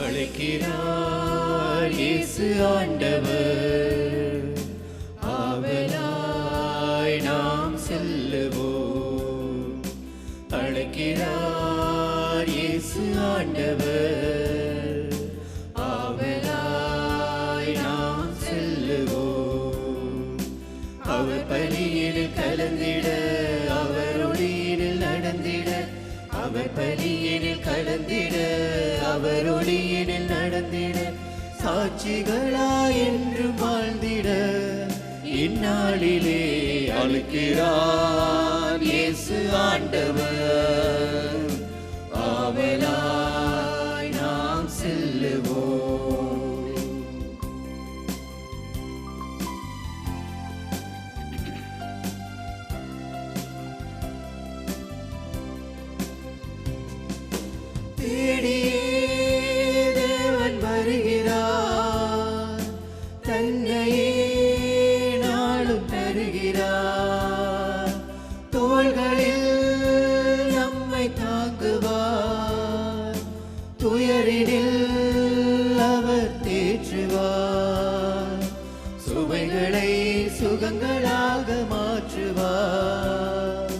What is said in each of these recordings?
அழைக்கிறார் இயேசு ஆண்டவர், ஆவலாய் நாம் செல்லுவோம். அழைக்கிறார் இயேசு ஆண்டவர், ஆவலாய் நாம் செல்லுவோம். அவர் பலியில் கலந்திட, அவர் ஒளியில் நடந்திட, அவர் பலியில் கலந்திட, அவர் ஒளியில் நடந்திட, சாட்சிகளாய் என்று வாழ்ந்திட இந்நாளிலே அழைக்கிறார் இயேசு ஆண்டவர், ஆவலாய் நாம் செல்லுவோம். தேடியே தேவன் வருகிறார், தன்னையே நாளும் தருகிறார். தோள்களில் நம்மை தாங்குவார், துயரினில் அவர் தேற்றுவார். சுமைகளை சுகங்களாக மாற்றுவார்,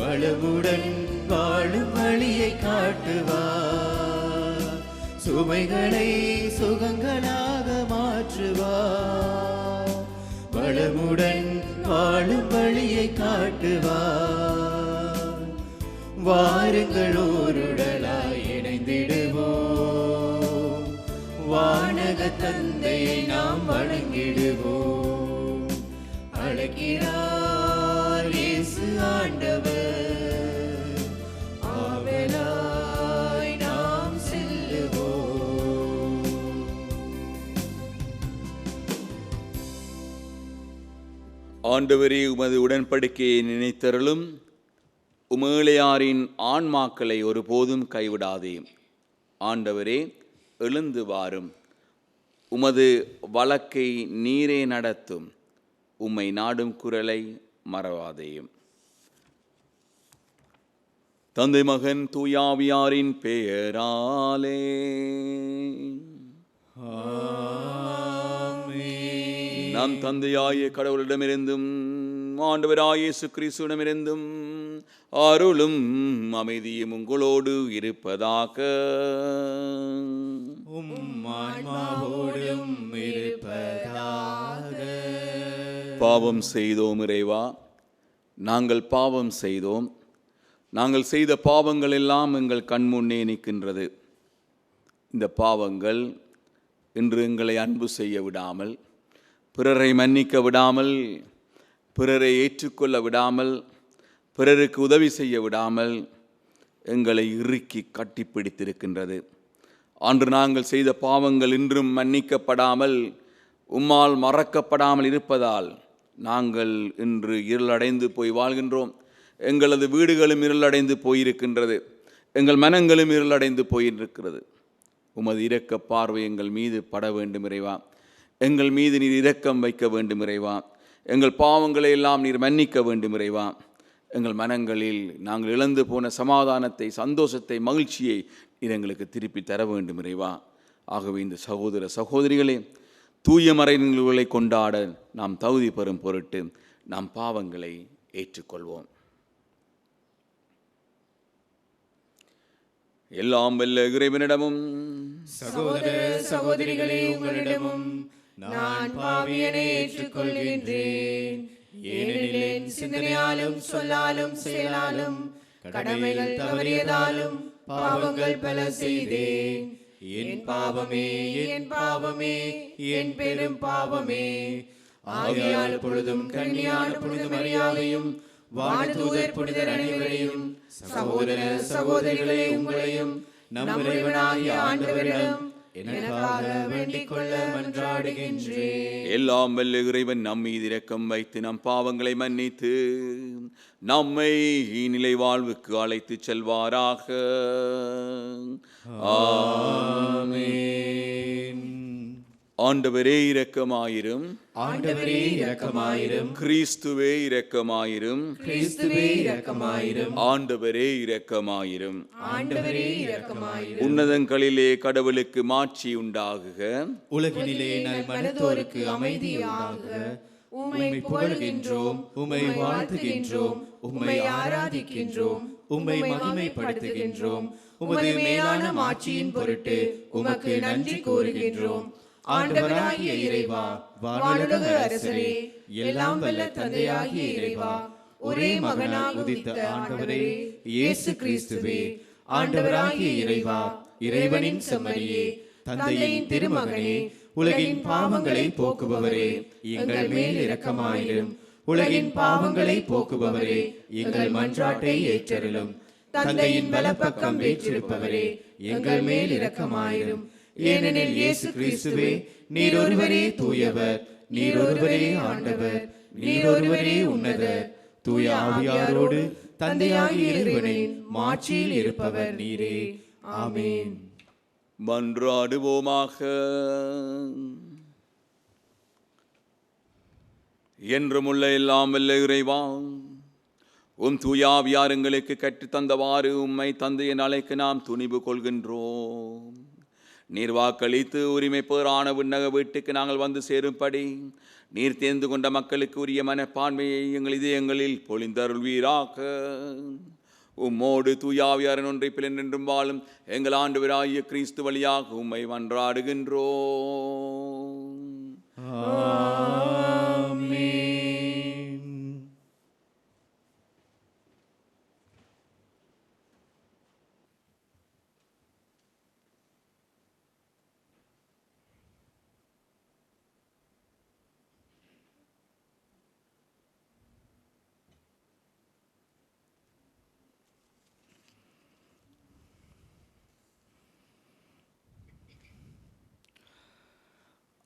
வளமுடன் வாழும் வழியை காட்டுவார். சுமைகளை சுகங்களாக மாற்றுவார், வளமுடன் வாழும் வழியை காட்டுவார். வாருங்கள் ஓருடலாய் இணைந்திடுவோம், வானக தந்தையை நாம் வணங்கிடுவோம். அழைக்கிறார் இயேசு ஆண்டவர், ஆவலாய் நாம் செல்லுவோம். ஆண்டவரே, உமது உடன்படிக்கையை நினைத்தருளும். உமேளையாரின் ஆன்மாக்களை ஒருபோதும் கைவிடாதே. ஆண்டவரே, எழுந்து வாரும். உமது வழக்கை நீரே நடத்தும். உம்மை நாடும் குரலை மறவாதேயும். தந்தை மகன் தூயாவியாரின் பெயராலே நம் தந்தையாய கடவுளிடமிருந்தும் ஆண்டவராய இயேசு கிறிஸ்துவிடமிருந்தும் அருளும் அமைதியும் உங்களோடு இருப்பதாக. ஆன்மாவோடும் இருப்பதாக. பாவம் செய்தோம் இறைவா, நாங்கள் பாவம் செய்தோம். நாங்கள் செய்த பாவங்கள் எல்லாம் எங்கள் கண்முன்னே நிற்கின்றது. இந்த பாவங்கள் இன்று எங்களை அன்பு செய்ய விடாமல், பிறரை மன்னிக்க விடாமல், பிறரை ஏற்றுக்கொள்ள விடாமல், பிறருக்கு உதவி செய்ய விடாமல் எங்களை இறுக்கி கட்டிப்பிடித்திருக்கின்றது. அன்று நாங்கள் செய்த பாவங்கள் இன்றும் மன்னிக்கப்படாமல், உம்மால் மறக்கப்படாமல் இருப்பதால் நாங்கள் இன்று இருளடைந்து போய் வாழ்கின்றோம். எங்களது வீடுகளும் இருளடைந்து போயிருக்கின்றது, எங்கள் மனங்களும் இருளடைந்து போயிருக்கிறது. உமது இரக்க பார்வை எங்கள் மீது பட வேண்டும் இறைவா. எங்கள் மீது நீர் இரக்கம் வைக்க வேண்டும் இறைவா. எங்கள் பாவங்களை எல்லாம் நீர் மன்னிக்க வேண்டும் இறைவா. எங்கள் மனங்களில் நாங்கள் இழந்து போன சமாதானத்தை, சந்தோஷத்தை, மகிழ்ச்சியை நீர் எங்களுக்கு திருப்பி தர வேண்டும் இறைவா. ஆகவே இந்த சகோதர சகோதரிகளே, தூய மறைநிகழ்வுகளை கொண்டாட நாம் தகுதி பெறும் பொருட்டு நாம் பாவங்களை ஏற்றுக்கொள்வோம். எல்லாம் வல்ல இறைவனிடமும் சகோதர சகோதரிகளே உங்களிடமும் நான் பாவியனை ஏற்றுக்கொள்கின்றேன். ஏனெனில் என் சிந்தனையாலும் சொல்லாலும் செயலாலும் கடமைகள் தவறியதாலும் பாவங்கள் பல செய்தேன். என் பாவமே, என் பாவமே, என் பெரும் பாவமே. ஆகையால் பொழுதும் கன்னியான புனித மரியாதையும் வானதூதர் புனிதர் அனைவரையும் சகோதர சகோதரிகளே உங்களையும் நம் இறைவனாகிய ஆண்டவரிடம் எனக்காக வேண்டிக் கொள்ள மன்றாடுகின்றேன். எல்லாம் வல்ல இறைவன் நம் மீது இரக்கம் வைத்து நம் பாவங்களை மன்னித்து நம்மை நிலை வாழ்வுக்கு அழைத்து செல்வாராக. ஆமென். ஆண்டவரே இரக்கமாயிரும். ஆண்டவரே இரக்கமாயிரும். கிறிஸ்துவே இரக்கமாயிரும். கிறிஸ்துவே இரக்கமாயிரும். ஆண்டவரே இரக்கமாயிரும். ஆண்டவரே இரக்கமாயிரும். உன்னதங்களிலே கடவுளுக்கு மாட்சி உண்டாகுக. உலகினிலே நல் மனத்தோருக்கு அமைதி உண்டாகுக. உம்மை புகழ்கின்றோம், உம்மை வாழ்த்துகின்றோம், உம்மை ஆராதிக்கின்றோம், உம்மை மகிமைப்படுத்துகின்றோம். உமது மேலான மாட்சியின் பொருட்டு உமக்கு நன்றி கூறுகின்றோம். ஆண்டவராகிய இறைவா, வானுலக அரசரே, எல்லாம் வல்ல தந்தையாகிய இறைவா, ஒரே மகனாக உதித்த ஆண்டவரே இயேசு கிறிஸ்துவே, ஆண்டவராகிய இறைவா, இறைவனின் செம்மறியே, தந்தையின் திருமகனே, உலகின் பாவங்களை போக்குபவரே, எங்கள் மேல் இரக்கமாயிரும். உலகின் பாவங்களை போக்குபவரே, எங்கள் மன்றாட்டை ஏற்றருளும். தந்தையின் வலப்பக்கம் வீற்றிருப்பவரே, எங்கள் மேல் இரக்கமாயிரும். ஏனெனில் இயேசு கிறிஸ்துவே, நீர் ஒருவரே தூயவர், நீர் ஒருவரே ஆண்டவர், நீர் ஒருவரே உன்னதர். தூய ஆவியாரோடு தந்தையாகிய இறைவனின் மாட்சியில் இருப்பவர் நீரே. ஆமென். மன்றாடுவோமாக. என்றுமுள்ள எல்லாம் வல்ல இறைவா, உம் தூயாவியார் எங்களுக்கு கற்றுத்தந்தவாறு உம்மை தந்தையின் அழைக்க நாம் துணிவு கொள்கின்றோம். நீர் வாக்களித்து உரிமை பேரான விண்ணக வீட்டுக்கு நாங்கள் வந்து சேரும்படி நீர் தேர்ந்து கொண்ட மக்களுக்கு உரிய மனப்பான்மையை எங்கள் இதயங்களில் பொழிந்தருள்வீராக. உம்மோடு தூயாவியாரின் ஒன்றைப்பில் என்றும் வாழும் எங்கள் ஆண்டவராகிய கிறிஸ்து வழியாக உம்மை மன்றாடுகின்றோம்.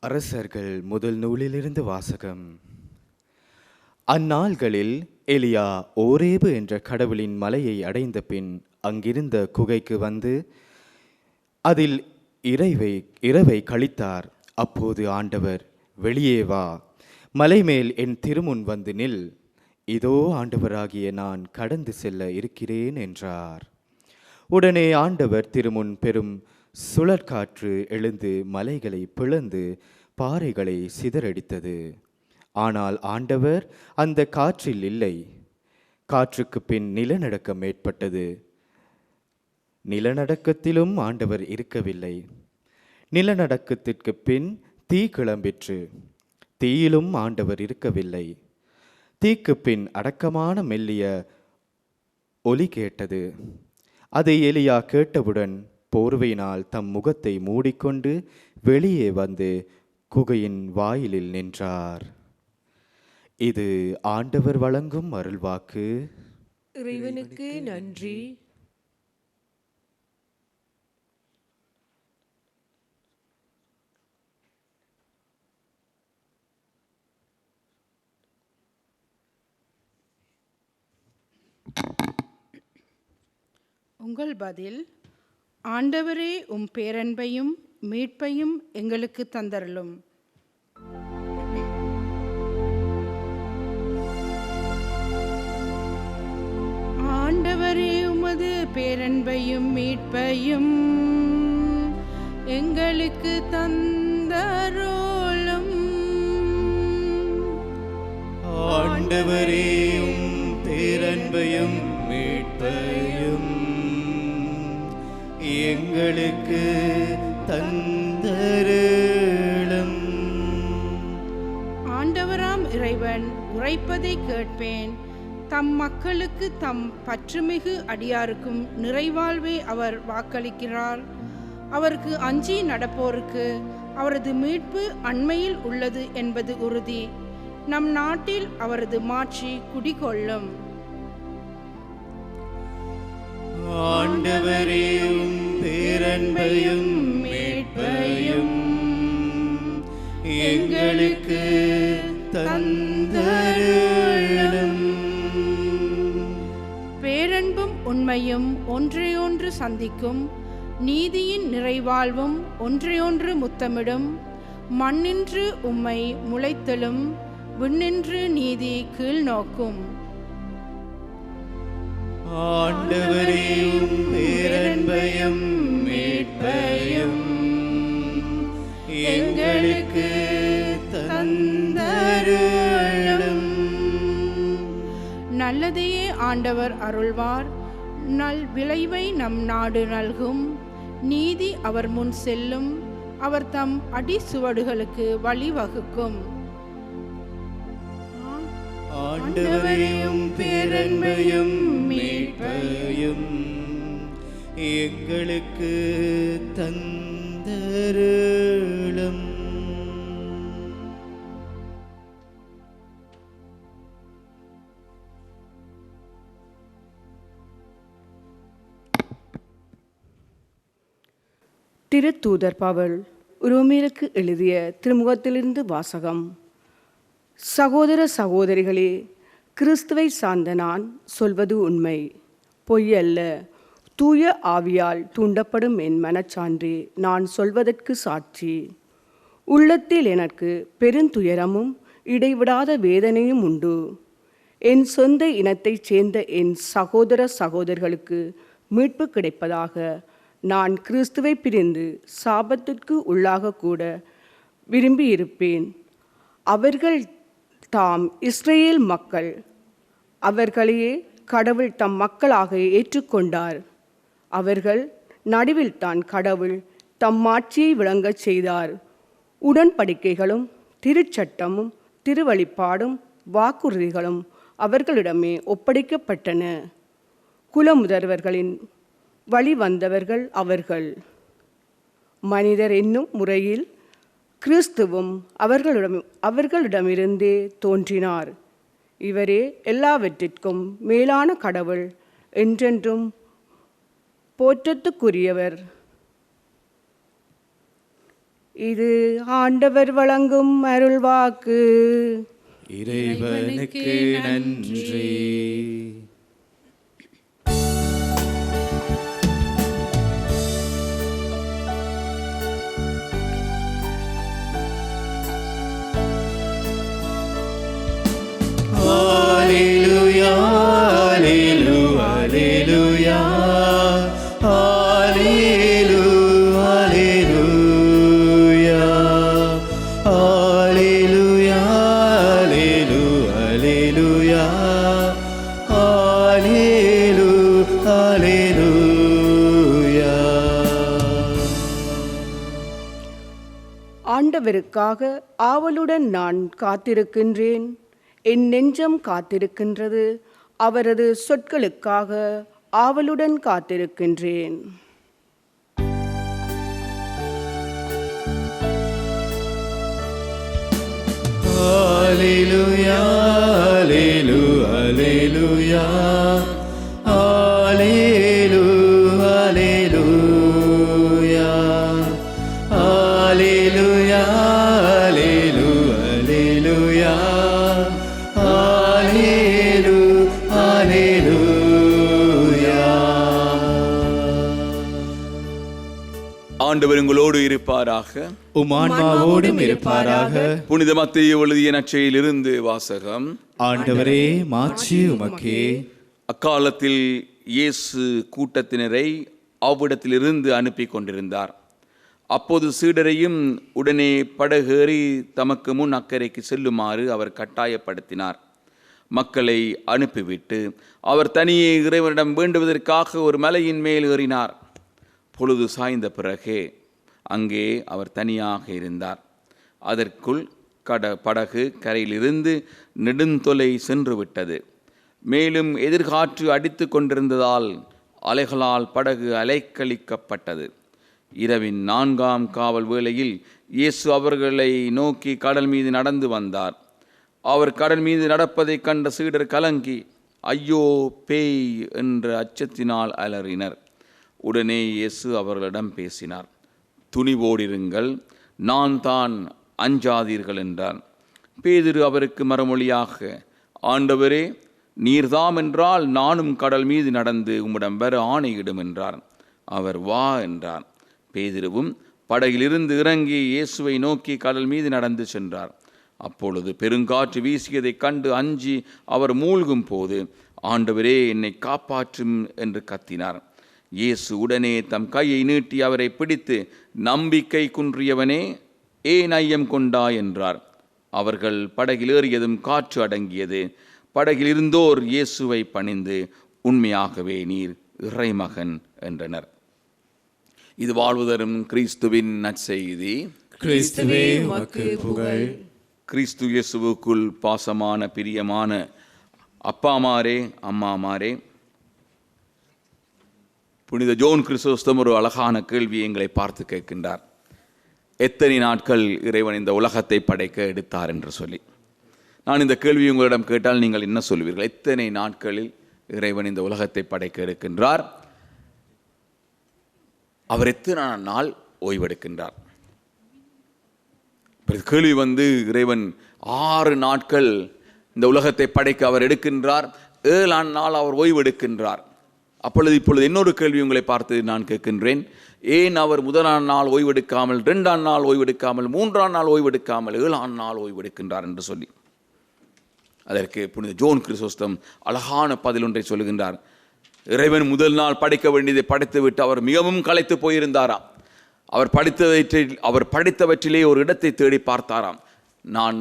அரசர்கள் முதல் நூலிலிருந்து வாசகம். அந்நாள்களில் எலியா ஓரேபு என்ற கடவுளின் மலையை அடைந்த பின் அங்கிருந்த குகைக்கு வந்து அதில் இரவை கழித்தார். அப்போது ஆண்டவர், வெளியே வா, மலை மேல் என் திருமுன் வந்து நில், இதோ ஆண்டவராகிய நான் கடந்து செல்ல இருக்கிறேன் என்றார். உடனே ஆண்டவர் திருமுன் பெரும் சுழற்காற்று எழுந்து மலைகளை பிளந்து பாறைகளை சிதறடித்தது. ஆனால் ஆண்டவர் அந்த காற்றில் இல்லை. காற்றுக்கு பின் நிலநடுக்கம் ஏற்பட்டது. நிலநடுக்கத்திலும் ஆண்டவர் இருக்கவில்லை. நிலநடுக்கத்திற்கு பின் தீ கிளம்பிற்று. தீயிலும் ஆண்டவர் இருக்கவில்லை. தீக்கு பின் அடக்கமான மெல்லிய ஒலி கேட்டது. அதை எலியா கேட்டவுடன் போர்வையினால் தம் முகத்தை மூடிக்கொண்டு வெளியே வந்து குகையின் வாயிலில் நின்றார். இது ஆண்டவர் வழங்கும் அருள்வாக்கு. இறைவனுக்கு நன்றி. உங்கள் பதில்: ஆண்டவரே, உம் பேரன்பையும் மீட்பையும் எங்களுக்கு தந்தருளும். ஆண்டவரே, உமது பேரன்பையும் மீட்பையும் எங்களுக்கு தந்தருளும். ஆண்டவரே, உம் பேரன்பையும் மீட்பையும் எங்களுக்கு தந்தருளும். ஆண்டவராம் இறைவன் உரைப்பதை கேட்பேன். தம் மக்களுக்கு தம் பற்றுமிகு அடியாருக்கும் நிறைவாழ்வை அவர் வாக்களிக்கிறார். அவருக்கு அஞ்சி நடப்போருக்கு அவரது மீட்பு அண்மையில் உள்ளது என்பது உறுதி. நம் நாட்டில் அவரது மாட்சி குடிகொள்ளும். ஆண்டவரே, உம் பேரன்பையும் மீட்பையும் எங்களுக்கு தந்தருளும். பேரன்பும் உண்மையும் ஒன்றையொன்று சந்திக்கும். நீதியின் நிறைவாழ்வும் ஒன்றையொன்று முத்தமிடும். மண்ணின்று உம்மை முளைத்தலும் விண்ணின்று நீதி கீழ் நோக்கும். ஆண்டவரே உம் பேரன்பையும் மீட்பையும் எங்களுக்கு தந்தருளும். நல்லதையே ஆண்டவர் அருள்வார், நல் விளைவை நம் நாடு நல்கும். நீதி அவர் முன் செல்லும், அவர் தம் அடிசுவடுகளுக்கு வழிவகுக்கும். ஆண்டவரே உம் பேரன்பையும் மீட்பையும் எங்களுக்கு தந்தருளும். திருத்தூதர் பவுல் ரோமேலுக்கு எழுதிய திருமுகத்திலிருந்து வாசகம். சகோதர சகோதரிகளே, கிறிஸ்துவை சார்ந்த நான் சொல்வது உண்மை, பொய்யல்ல. தூய ஆவியால் தூண்டப்படும் என் மனச்சான்றே நான் சொல்வதற்கு சாட்சி. உள்ளத்தில் எனக்கு பெருந்துயரமும் இடைவிடாத வேதனையும் உண்டு. என் சொந்த இனத்தைச் சேர்ந்த என் சகோதர சகோதரர்களுக்கு மீட்பு கிடைப்பதாக நான் கிறிஸ்துவை பிரிந்து சாபத்திற்கு உள்ளாகக்கூட விரும்பியிருப்பேன். அவர்கள் தாம் இஸ்ரேல் மக்கள், அவர்களையே கடவுள் தம் மக்களாக ஏற்றுக்கொண்டார். அவர்கள் நடுவில் தான் கடவுள் தம் ஆட்சியை விளங்கச் செய்தார். உடன்படிக்கைகளும் திருச்சட்டமும் திருவழிப்பாடும் வாக்குறுதிகளும் அவர்களிடமே ஒப்படைக்கப்பட்டன. குலமுதல்வர்களின் வழி வந்தவர்கள் அவர்கள். மனிதர் என்னும் முறையில் கிறிஸ்துவும் அவர்களிடமிருந்தே தோன்றினார். இவரே எல்லாவற்றிற்கும் மேலான கடவுள், என்றென்றும் போற்றத்துக்குரியவர். இது ஆண்டவர் வழங்கும் அருள்வாக்கு. இறைவனுக்கு நன்றி. Alleluia, Alleluia, Alleluia, Alleluia, Alleluia, Alleluia, Alleluia, Alleluia, Alleluia. ஆண்டவருக்காக ஆவலுடன் நான் காத்திருக்கின்றேன். என் நெஞ்சம் காத்திருக்கின்றது, அவரது சொற்களுக்காக ஆவலுடன் காத்திருக்கின்றேன். Alleluia, Alleluia, Alleluia, Alleluia, Alleluia, Alleluia, Alleluia, Alleluia, Alleluia. ஆண்டவர் உங்களோடு இருப்பாராக. உம் ஆன்மாவோடும் இருப்பாராக. புனித மத்தேயு எழுதிய நற்செய்தியிலிருந்து வாசகம். ஆண்டவரே, மாட்சி உமக்கே. அக்காலத்தில் இயேசு கூட்டத்தினரை அவ்விடத்திலிருந்து அனுப்பி கொண்டிருந்தார். அப்போது சீடரையும் உடனே படகேறி தமக்கு முன் அக்கறைக்கு செல்லுமாறு அவர் கட்டாயப்படுத்தினார். மக்களை அனுப்பிவிட்டு அவர் தனியே இறைவனிடம் வேண்டுவதற்காக ஒரு மலையின் மேல் ஏறினார். பொழுது சாய்ந்த பிறகே அங்கே அவர் தனியாக இருந்தார். அதற்குள் படகு கரையிலிருந்து நெடுந்தொலை சென்று விட்டது. மேலும் எதிர்காற்று அடித்து கொண்டிருந்ததால் அலைகளால் படகு அலைக்கழிக்கப்பட்டது. இரவின் 4ஆம் காவல் வேளையில் இயேசு அவர்களை நோக்கி கடல் மீது நடந்து வந்தார். அவர் கடல் மீது நடப்பதைக் கண்ட சீடர் கலங்கி, ஐயோ பேய் என்ற அச்சத்தினால் அலறினர். உடனே இயேசு அவர்களிடம் பேசினார். துணிவோடிருங்கள், நான் தான், அஞ்சாதீர்கள் என்றார். பேதுரு அவருக்கு மறுமொழியாக, ஆண்டவரே, நீர்தாம் என்றால் நானும் கடல் மீது நடந்து உம்மிடம் வர ஆணையிடும் என்றார். அவர் வா என்றார். பேதுருவும் படகிலிருந்து இறங்கி இயேசுவை நோக்கி கடல் மீது நடந்து சென்றார். அப்பொழுது பெருங்காற்று வீசியதைக் கண்டு அஞ்சி அவர் மூழ்கும் போது, ஆண்டவரே, என்னை காப்பாற்றும் என்று கத்தினார். இயேசு உடனே தம் கையை நீட்டி அவரை பிடித்து, நம்பிக்கை குன்றியவனே, ஏன் ஐயம் கொண்டாய் என்றார். அவர்கள் படகில் ஏறியதும் காற்று அடங்கியது. படகில் இருந்தோர் இயேசுவை பணிந்து, உண்மையாகவே நீர் இறைமகன் என்றனர். இது வாழ்வு தரும் கிறிஸ்துவின் நற்செய்தி. கிறிஸ்துவே உமக்கு புகழ். கிறிஸ்து இயேசுவுக்குள் பாசமான பிரியமான அப்பாமாரே, அம்மாமாரே, புனித ஜோன் கிறிஸ்தோஸ்தம் ஒரு அழகான கேள்வி எங்களை பார்த்து கேட்கின்றார். எத்தனை நாட்கள் இறைவன் இந்த உலகத்தை படைக்க எடுத்தார் என்று சொல்லி. நான் இந்த கேள்வி உங்களிடம் கேட்டால் நீங்கள் என்ன சொல்வீர்கள்? எத்தனை நாட்களில் இறைவன் இந்த உலகத்தை படைக்க எடுக்கின்றார்? அவர் எத்தனை நாள் ஓய்வெடுக்கின்றார்? கேள்வி இறைவன் 6 நாட்கள் இந்த உலகத்தை படைக்க அவர் எடுக்கின்றார், 7ஆம் நாள் அவர் ஓய்வெடுக்கின்றார். இப்பொழுது இன்னொரு கேள்வி உங்களை பார்த்து நான் கேட்கின்றேன். ஏன் அவர் 1ஆம் நாள் ஓய்வெடுக்காமல், 2ஆம் நாள் ஓய்வெடுக்காமல், 3ஆம் நாள் ஓய்வெடுக்காமல் 7ஆம் நாள் ஓய்வெடுக்கின்றார் என்று சொல்லி? அதற்கு புனித ஜோன் கிறிஸ்தோஸ்தம் அழகான பதில் ஒன்றை சொல்லுகின்றார். இறைவன் முதல் நாள் படைக்க வேண்டியதை படைத்துவிட்டு அவர் மிகவும் களைத்து போயிருந்தாராம். அவர் படித்தவற்றிலே ஒரு இடத்தை தேடி பார்த்தாராம். நான்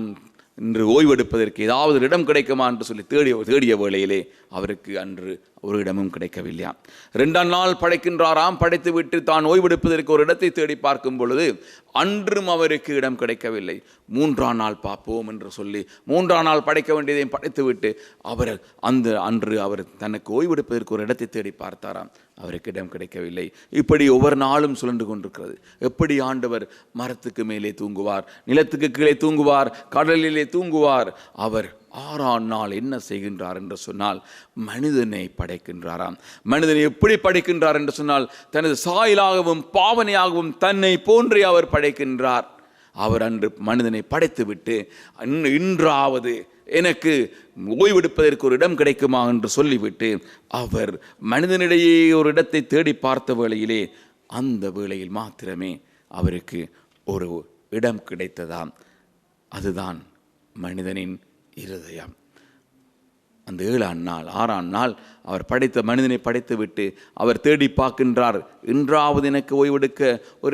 இன்று ஓய்வெடுப்பதற்கு ஏதாவது ஒரு இடம் கிடைக்குமா என்று சொல்லி தேடிய வேளையிலே அவருக்கு அன்று ஒரு இடமும் கிடைக்கவில்லையாம். 2ஆம் நாள் படைக்கின்றாராம். படைத்து விட்டு தான் ஓய்வெடுப்பதற்கு ஒரு இடத்தை தேடி பார்க்கும் பொழுது அன்றும் அவருக்கு இடம் கிடைக்கவில்லை. 3ஆம் நாள் பார்ப்போம் என்று சொல்லி 3ஆம் நாள் படைக்க வேண்டியதையும் படைத்துவிட்டு அன்று அவர் தனக்கு ஓய்வெடுப்பதற்கு ஒரு இடத்தை தேடி பார்த்தாராம். அவருக்கு இடம் கிடைக்கவில்லை. இப்படி ஒவ்வொரு நாளும் சுழன்று கொண்டிருக்கிறது. எப்படி ஆண்டவர் மரத்துக்கு மேலே தூங்குவார், நிலத்துக்கு கீழே தூங்குவார், கடலிலே தூங்குவார். அவர் 6ஆம் நாள் என்ன செய்கின்றார் என்று சொன்னால் மனிதனை படைக்கின்றாராம். மனிதனை எப்படி படைக்கின்றார் என்று சொன்னால் தனது சாயலாகவும் பாவனையாகவும் தன்னை போன்றே அவர் படைக்கின்றார். அவர் அன்று மனிதனை படைத்துவிட்டு இன்றாவது எனக்கு ஓய்வெடுப்பதற்கு ஒரு இடம் கிடைக்குமா என்று சொல்லிவிட்டு அவர் மனிதனிடையே ஒரு இடத்தை தேடி பார்த்த வேளையிலே அந்த வேளையில் மாத்திரமே அவருக்கு ஒரு இடம் கிடைத்ததாம். அதுதான் மனிதனின் இருதயம். அந்த 7ஆம் நாள் 6ஆம் நாள் அவர் படைத்த மனிதனை படைத்துவிட்டு அவர் தேடி பார்க்கின்றார். இன்றாவது எனக்கு ஓய்வெடுக்க ஒரு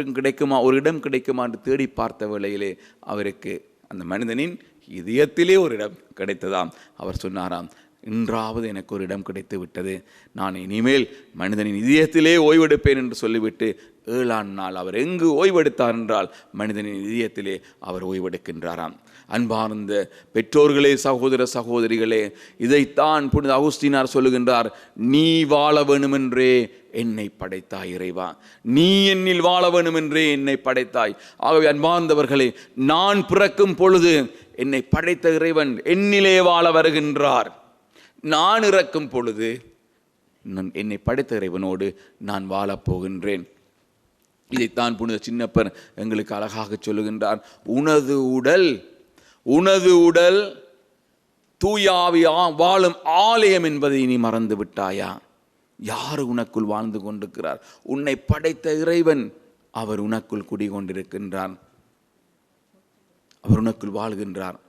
இடம் கிடைக்குமா என்று தேடி பார்த்த வேளையிலே அவருக்கு அந்த மனிதனின் இதயத்திலே ஒரு இடம் கிடைத்ததாம். அவர் சொன்னாராம், இன்றாவது எனக்கு ஒரு இடம் கிடைத்து விட்டது, நான் இனிமேல் மனிதனின் இதயத்திலே ஓய்வெடுப்பேன் என்று சொல்லிவிட்டு 7ஆம் நாள் அவர் எங்கு ஓய்வெடுத்தார் என்றால் மனிதனின் இதயத்திலே அவர் ஓய்வெடுக்கின்றாராம். அன்பார்ந்த பெற்றோர்களே, சகோதர சகோதரிகளே, இதைத்தான் புனித அகுஸ்தீனார் சொல்லுகின்றார். நீ வாழ வேணுமென்றே என்னை படைத்தாய் இறைவா, நீ என்னில் வாழ வேணுமென்றே என்னை படைத்தாய். ஆகவே அன்பார்ந்தவர்களே, நான் பிறக்கும் பொழுது என்னை படைத்த இறைவன் என்னிலே வாழ வருகின்றார். நான் இறக்கும் பொழுது என்னை படைத்த இறைவனோடு நான் வாழப் போகின்றேன். இதைத்தான் புனித சின்னப்பர் எங்களுக்கு அழகாக சொல்லுகின்றார். உனது உடல் தூயாவி வாழும் ஆலயம் என்பதை நீ மறந்து விட்டாயா? யார் உனக்குள் வாழ்ந்து கொண்டிருக்கிறார்? உன்னை படைத்த இறைவன். அவர் உனக்குள் குடிகொண்டிருக்கின்றார், அவர் உனக்குள் வாழ்கின்றார்.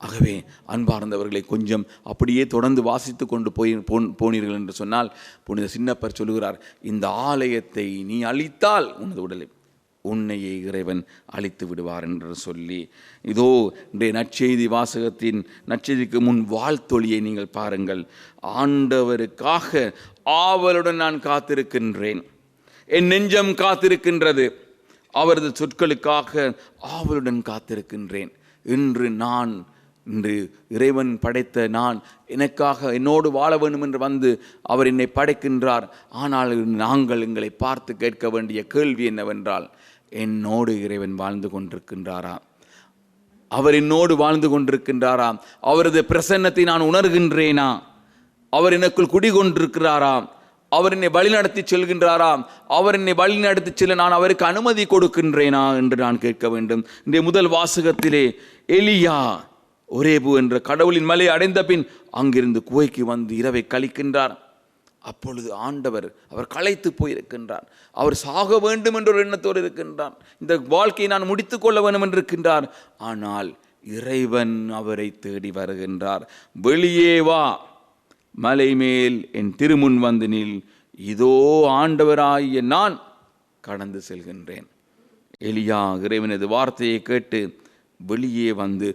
ஆகவே அன்பார்ந்தவர்களை கொஞ்சம் அப்படியே தொடர்ந்து வாசித்து கொண்டு போனீர்கள் என்று சொன்னால் புனித சின்னப்பர் சொல்லுகிறார், இந்த ஆலயத்தை நீ அழித்தால் உனது உடலை உன்னையே இறைவன் அழித்து விடுவார் என்று சொல்லி, இதோ இன்றைய நற்செய்திக்கு முன் வாழ்த்தொழியை நீங்கள் பாருங்கள். ஆண்டவருக்காக ஆவலுடன் நான் காத்திருக்கின்றேன், என் நெஞ்சம் காத்திருக்கின்றது, அவரது சொற்களுக்காக ஆவலுடன் காத்திருக்கின்றேன். இன்று இறைவன் படைத்த நான் எனக்காக என்னோடு வாழ வேண்டும் என்று வந்து அவர் என்னை படைக்கின்றார். ஆனால் நாங்கள் எங்களை பார்த்து கேட்க வேண்டிய கேள்வி என்னவென்றால், என்னோடு இறைவன் வாழ்ந்து கொண்டிருக்கின்றாரா? அவர் என்னோடு வாழ்ந்து கொண்டிருக்கின்றாரா? அவரது பிரசன்னத்தை நான் உணர்கின்றேனா? அவர் எனக்குள் குடிகொண்டிருக்கிறாரா? அவர் என்னை வழிநடத்தி செல்கின்றாராம்? அவர் என்னை வழிநடத்தி செல்ல நான் அவருக்கு அனுமதி கொடுக்கின்றேனா என்று நான் கேட்க வேண்டும். இன்றைய முதல் வாசகத்திலே எலியா ஒரேபு என்ற கடவுளின் மலை அடைந்த பின் அங்கிருந்து குகைக்கு வந்து இரவை கழிக்கின்றார். அப்பொழுது ஆண்டவர் அவர் களைத்து போயிருக்கின்றார். அவர் சாக வேண்டும் என்ற ஒரு எண்ணத்தோடு இருக்கின்றார். இந்த வாழ்க்கையை நான் முடித்துக் கொள்ள வேண்டும் என்று இருக்கின்றார். ஆனால் இறைவன் அவரை தேடி வருகின்றார். வெளியே வா, மலை மேல் என் திருமுன் வந்து நில், இதோ ஆண்டவராகிய நான் கடந்து செல்கின்றேன். எலியா இறைவனது வார்த்தையை கேட்டு வெளியே வந்து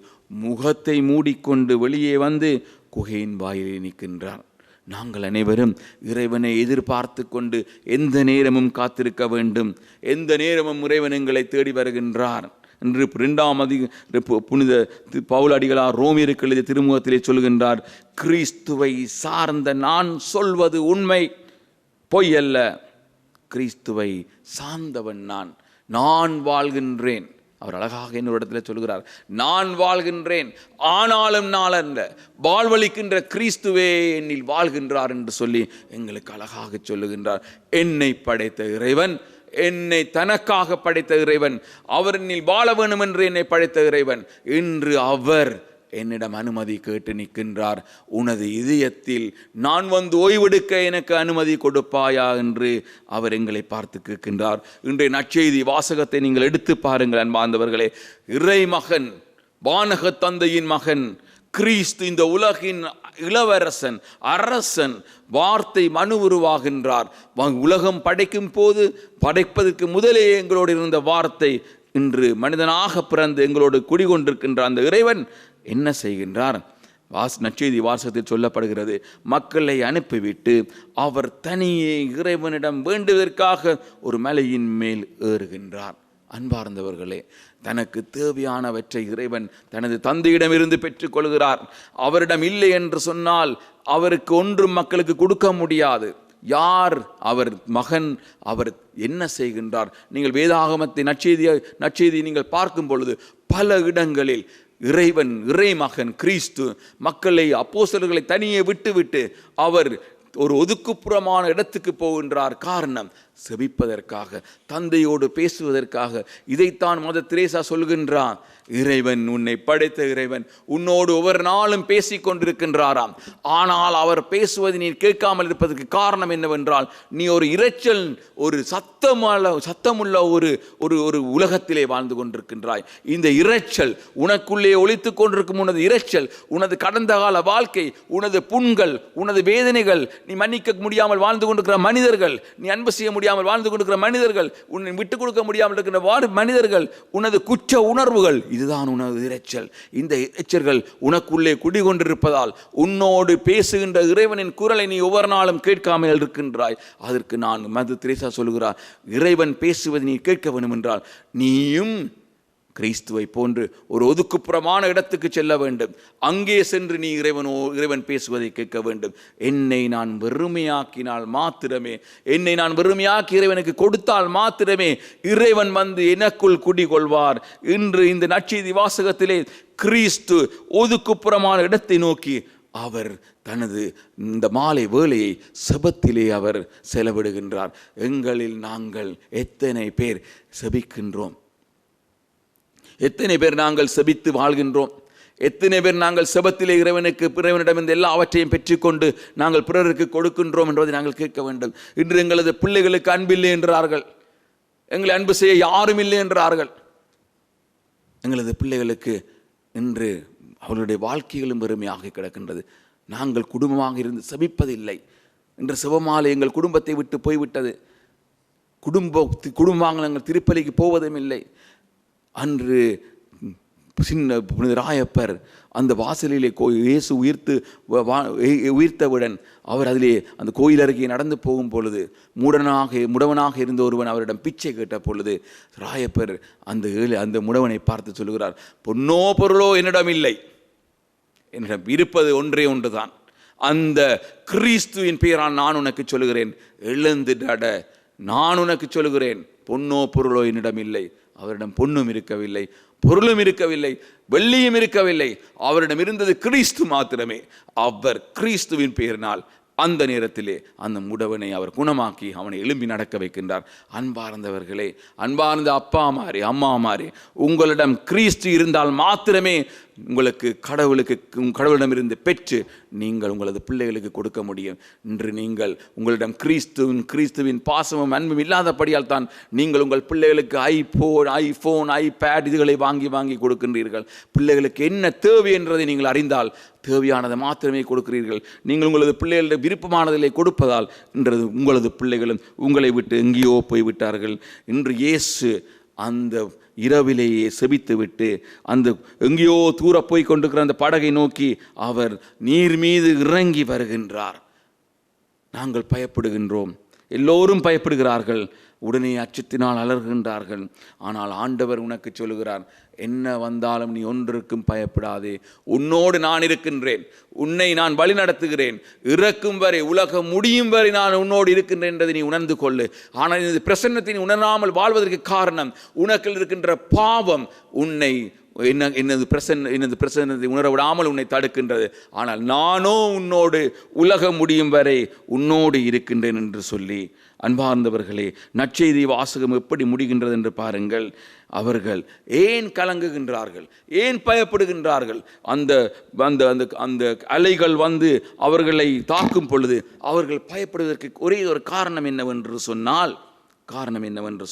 முகத்தை மூடிக்கொண்டு வெளியே வந்து குகையின் வாயிலே நிற்கின்றார். நாங்கள் அனைவரும் இறைவனை எதிர்பார்த்து கொண்டு எந்த நேரமும் காத்திருக்க வேண்டும். எந்த நேரமும் இறைவன் எங்களை தேடி வருகின்றார் என்று 2 புனித பவுல் அடிகளார் ரோமியருக்கு எழுதிய திருமுகத்திலே சொல்கின்றார். கிறிஸ்துவை சார்ந்த நான் சொல்வது உண்மை, பொய் அல்ல. கிறிஸ்துவை சார்ந்தவன் நான் வாழ்கின்றேன். அவர் அழகாக என்னோட இடத்துல சொல்கிறார், நான் வாழ்கின்றேன், ஆனாலும் நாளல்ல, வாழ்வளிக்கின்ற கிறிஸ்துவே என்னில் வாழ்கின்றார் என்று சொல்லி எங்களுக்கு அழகாக சொல்லுகின்றார். என்னை படைத்த இறைவன், என்னை தனக்காக படைத்த இறைவன், அவர் என்னில் வாழ வேண்டும் என்று என்னை படைத்த இறைவன், இன்று அவர் என்னிடம் அனுமதி கேட்டு நிற்கின்றார். உனது இதயத்தில் நான் வந்து ஓய்வெடுக்க எனக்கு அனுமதி கொடுப்பாயா என்று அவர் எங்களை பார்த்து கேட்கின்றார். இன்றைய நற்செய்தி வாசகத்தை நீங்கள் எடுத்து பாருங்கள் அன்பார்ந்தவர்களே. இறை மகன், வானக தந்தையின் மகன் கிறிஸ்து, இந்த உலகின் இளவரசன், அரசன், வார்த்தை மனு உருவாகின்றார். உலகம் படைக்கும் போது, படைப்பதற்கு முதலே எங்களோடு இருந்த வார்த்தை இன்று மனிதனாக பிறந்து எங்களோடு குடிகொண்டிருக்கின்ற அந்த இறைவன் என்ன செய்கின்றார்? நற்செய்தி வாசகத்தில் சொல்லப்படுகிறது, மக்களை அனுப்பிவிட்டு அவர் தனியே இறைவனிடம் வேண்டுவதற்காக ஒரு மலையின் மேல் ஏறுகின்றார். அன்பார்ந்தவர்களே, தனக்கு தேவையானவற்றை இறைவன் தனது தந்தையிடமிருந்து பெற்றுக்கொள்கிறார். அவரிடம் இல்லை என்று சொன்னால் அவருக்கு ஒன்றும் மக்களுக்கு கொடுக்க முடியாது. யார் அவர் மகன்? அவர் என்ன செய்கின்றார்? நீங்கள் வேதாகமத்தை நற்செய்தியை நீங்கள் பார்க்கும் பொழுது பல இடங்களில் இறைவன், இறை மகன் கிறிஸ்து மக்களை, அப்போஸ்தலர்களை தனியே விட்டுவிட்டு அவர் ஒரு ஒதுக்குப்புறமான இடத்துக்கு போகின்றார். காரணம், செபிப்பதற்காக, தந்தையோடு பேசுவதற்காக. இதைத்தான் மதர் தெரேசா சொல்கின்றார். இறைவன், உன்னை படைத்த இறைவன் உன்னோடு ஒவ்வொரு நாளும் பேசிக் கொண்டிருக்கின்றாராம். ஆனால் அவர் பேசுவதை நீ கேட்காமல் இருப்பதற்கு காரணம் என்னவென்றால், நீ ஒரு இரைச்சல், ஒரு சத்தமுள்ள ஒரு உலகத்திலே வாழ்ந்து கொண்டிருக்கின்றாய். இந்த இரைச்சல் உனக்குள்ளே ஒலித்துக் கொண்டிருக்கும் உனது இரைச்சல், உனது கடந்த கால வாழ்க்கை, உனது புண்கள், உனது வேதனைகள், நீ மன்னிக்க முடியாமல் வாழ்ந்து கொண்டிருக்கிற மனிதர்கள், நீ அன்பு செய்ய முடியாமல் வாழ்ந்து கொண்டிருக்கிற மனிதர்கள், உன்னை விட்டுக் கொடுக்க முடியாமல் இருக்கிற மனிதர்கள், உனது குற்ற உணர்வுகள், இதுதான் உனது இரைச்சல். இந்த இரைச்சல்கள் உனக்குள்ளே குடிகொண்டிருப்பதால் உன்னோடு பேசுகின்ற இறைவனின் குரலை நீ ஒவ்வொரு நாளும் கேட்காமல் இருக்கின்றாய். அதற்கு நான் மதர் தெரேசா சொல்கிறார், இறைவன் பேசுவதை நீ கேட்க வேண்டும் என்றால் நீயும் கிறிஸ்துவை போன்று ஒரு ஒதுக்குப்புறமான இடத்துக்கு செல்ல வேண்டும். அங்கே சென்று நீ இறைவன் பேசுவதை கேட்க வேண்டும். என்னை நான் வெறுமையாக்கினால் மாத்திரமே, என்னை நான் வெறுமையாக்கி இறைவனுக்கு கொடுத்தால் மாத்திரமே இறைவன் வந்து எனக்குள் குடிகொள்வார். இன்று இந்த நற்செய்தி வாசகத்திலே கிறிஸ்து ஒதுக்குப்புறமான இடத்தை நோக்கி அவர் தனது இந்த மாலை வேளையை செபத்திலே அவர் செலவிடுகின்றார். எங்களில் நாங்கள் எத்தனை பேர் செபிக்கின்றோம்? எத்தனை பேர் நாங்கள் செபித்து வாழ்கின்றோம்? எத்தனை பேர் நாங்கள் செபத்திலே இறைவனிடம் இந்த எல்லாவற்றையும் பெற்றுக்கொண்டு நாங்கள் பிறருக்கு கொடுக்கின்றோம் என்பதை நாங்கள் கேட்க வேண்டும். இன்று எங்களது பிள்ளைகளுக்கு அன்பில்லை என்றார்கள், எங்களை அன்பு செய்ய யாரும் இல்லை என்றார்கள். எங்களது பிள்ளைகளுக்கு இன்று அவர்களுடைய வாழ்க்கைகளும் வெறுமையாக கிடக்கின்றது. நாங்கள் குடும்பமாக இருந்து செபிப்பதில்லை. இன்று செபமாலை எங்கள் குடும்பத்தை விட்டு போய்விட்டது. குடும்பமாக நாங்கள் திருப்பலிக்கு போவதும் இல்லை. அன்று சின்ன புனித ராயப்பர் அந்த வாசலிலே இயேசு உயிர்த்தவுடன் அவர் அதிலே அந்த கோயில் அருகே நடந்து போகும் பொழுது முடவனாக இருந்த ஒருவன் அவரிடம் பிச்சை கேட்ட பொழுது ராயப்பர் அந்த முடவனை பார்த்து சொல்கிறார், பொன்னோ பொருளோ என்னிடம் இல்லை, என்னிடம் இருப்பது ஒன்றே ஒன்றுதான். அந்த கிறிஸ்துவின் பெயரால் நான் உனக்கு சொல்லுகிறேன், எழுந்து நட. நான் உனக்கு சொல்லுகிறேன், பொன்னோ பொருளோ என்னிடம் இல்லை. அவரிடம் பொன்னும் இருக்கவில்லை, பொருளும் இருக்கவில்லை, வெள்ளியும் இருக்கவில்லை. அவரிடம் இருந்தது கிறிஸ்து மாத்திரமே. அவர் கிறிஸ்துவின் பெயரினால் அந்த நேரத்திலே அந்த முடவனை அவர் குணமாக்கி அவனை எழும்பி நடக்க வைக்கின்றார். அன்பார்ந்தவர்களே, அன்பார்ந்த அப்பா மாறி, அம்மா மாறி, உங்களிடம் கிறிஸ்து இருந்தால் மாத்திரமே உங்களுக்கு கடவுளிடமிருந்து பெற்று நீங்கள் உங்களது பிள்ளைகளுக்கு கொடுக்க முடியும். இன்று நீங்கள் உங்களிடம் கிறிஸ்துவின் பாசமும் அன்பும் இல்லாதபடியால் தான் நீங்கள் உங்கள் பிள்ளைகளுக்கு ஐஃபோன் ஐபேட் இதுகளை வாங்கி கொடுக்கின்றீர்கள். பிள்ளைகளுக்கு என்ன தேவை என்றதை நீங்கள் அறிந்தால் தேவையானதை மாத்திரமே கொடுக்கிறீர்கள். நீங்கள் உங்களது பிள்ளைகளுடைய விருப்பமானதிலே கொடுப்பதால் இன்றது உங்களது பிள்ளைகளும் உங்களை விட்டு எங்கேயோ போய்விட்டார்கள். இன்று இயேசு அந்த இரவிலேயே செபித்து விட்டு அந்த எங்கேயோ தூர போய் கொண்டிருக்கிற அந்த படகை நோக்கி அவர் நீர் மீது இறங்கி வருகின்றார். நாங்கள் பயப்படுகின்றோம், எல்லோரும் பயப்படுகிறார்கள், உடனே அச்சத்தினால் அலறுகின்றார்கள். ஆனால் ஆண்டவர் உனக்கு சொல்லுகிறார், என்ன வந்தாலும் நீ ஒன்றுக்கும் பயப்படாதே, உன்னோடு நான் இருக்கின்றேன், உன்னை நான் வழி நடத்துகிறேன், இறக்கும் வரை உலகம் முடியும் வரை நான் உன்னோடு இருக்கின்றேன் என்பதை நீ உணர்ந்து கொள்ளு. ஆனால் இந்த பிரசன்னத்தை நீ உணராமல் வாழ்வதற்கு காரணம் உனக்கு இருக்கின்ற பாவம் உன்னை எனது பிரசன்னத்தை உணர விடாமல் உன்னை தடுக்கின்றது. ஆனால் நானோ உன்னோடு உலகம் முடியும் வரை உன்னோடு இருக்கின்றேன் என்று சொல்லி, அன்பார்ந்தவர்களே, நற்செய்தி வாசகம் எப்படி முடிகின்றது என்று பாருங்கள். அவர்கள் ஏன் கலங்குகின்றார்கள், ஏன் பயப்படுகின்றார்கள்? அந்த அந்த அந்த அந்த அலைகள் வந்து அவர்களை தாக்கும் பொழுது அவர்கள் பயப்படுவதற்கு ஒரே ஒரு காரணம் என்னவென்று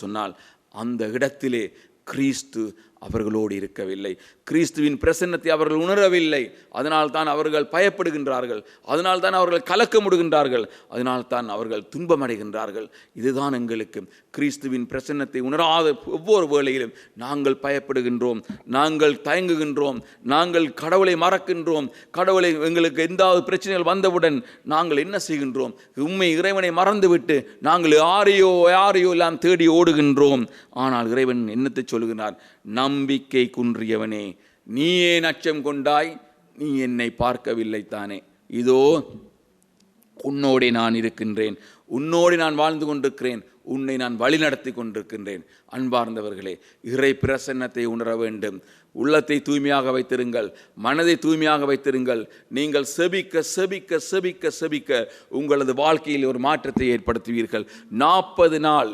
சொன்னால் அந்த இடத்திலே கிறிஸ்து அவர்களோடு இருக்கவில்லை. கிறிஸ்துவின் பிரசன்னத்தை அவர்கள் உணரவில்லை. அதனால் தான் அவர்கள் பயப்படுகின்றார்கள், அதனால் தான் அவர்கள் கலக்கமுடுகின்றார்கள், அதனால் தான் அவர்கள் துன்பமடைகின்றார்கள். இதுதான் எங்களுக்கு கிறிஸ்துவின் பிரசன்னத்தை உணராத ஒவ்வொரு வேளையிலும் நாங்கள் பயப்படுகின்றோம், நாங்கள் தயங்குகின்றோம், நாங்கள் கடவுளை மறக்கின்றோம். கடவுளை எங்களுக்கு எந்தாவது பிரச்சனைகள் வந்தவுடன் நாங்கள் என்ன செய்கின்றோம்? உண்மை இறைவனை மறந்துவிட்டு நாங்கள் யாரையோ எல்லாம் தேடி ஓடுகின்றோம். ஆனால் இறைவன் என்னத்தை சொல்லுகிறார்? நம்பிக்கை குன்றியவனே, நீ ஏன் அச்சம் கொண்டாய்? நீ என்னை பார்க்கவில்லை தானே? இதோ உன்னோடே நான் இருக்கின்றேன், உன்னோடு நான் வாழ்ந்து கொண்டிருக்கிறேன், உன்னை நான் வழி நடத்தி கொண்டிருக்கின்றேன். அன்பார்ந்தவர்களே, இறை பிரசன்னத்தை உணர வேண்டும். உள்ளத்தை தூய்மையாக வைத்திருங்கள், மனதை தூய்மையாக வைத்திருங்கள். நீங்கள் செபிக்க செபிக்க செபிக்க செபிக்க உங்களது வாழ்க்கையில் ஒரு மாற்றத்தை ஏற்படுத்துவீர்கள். 40 நாள்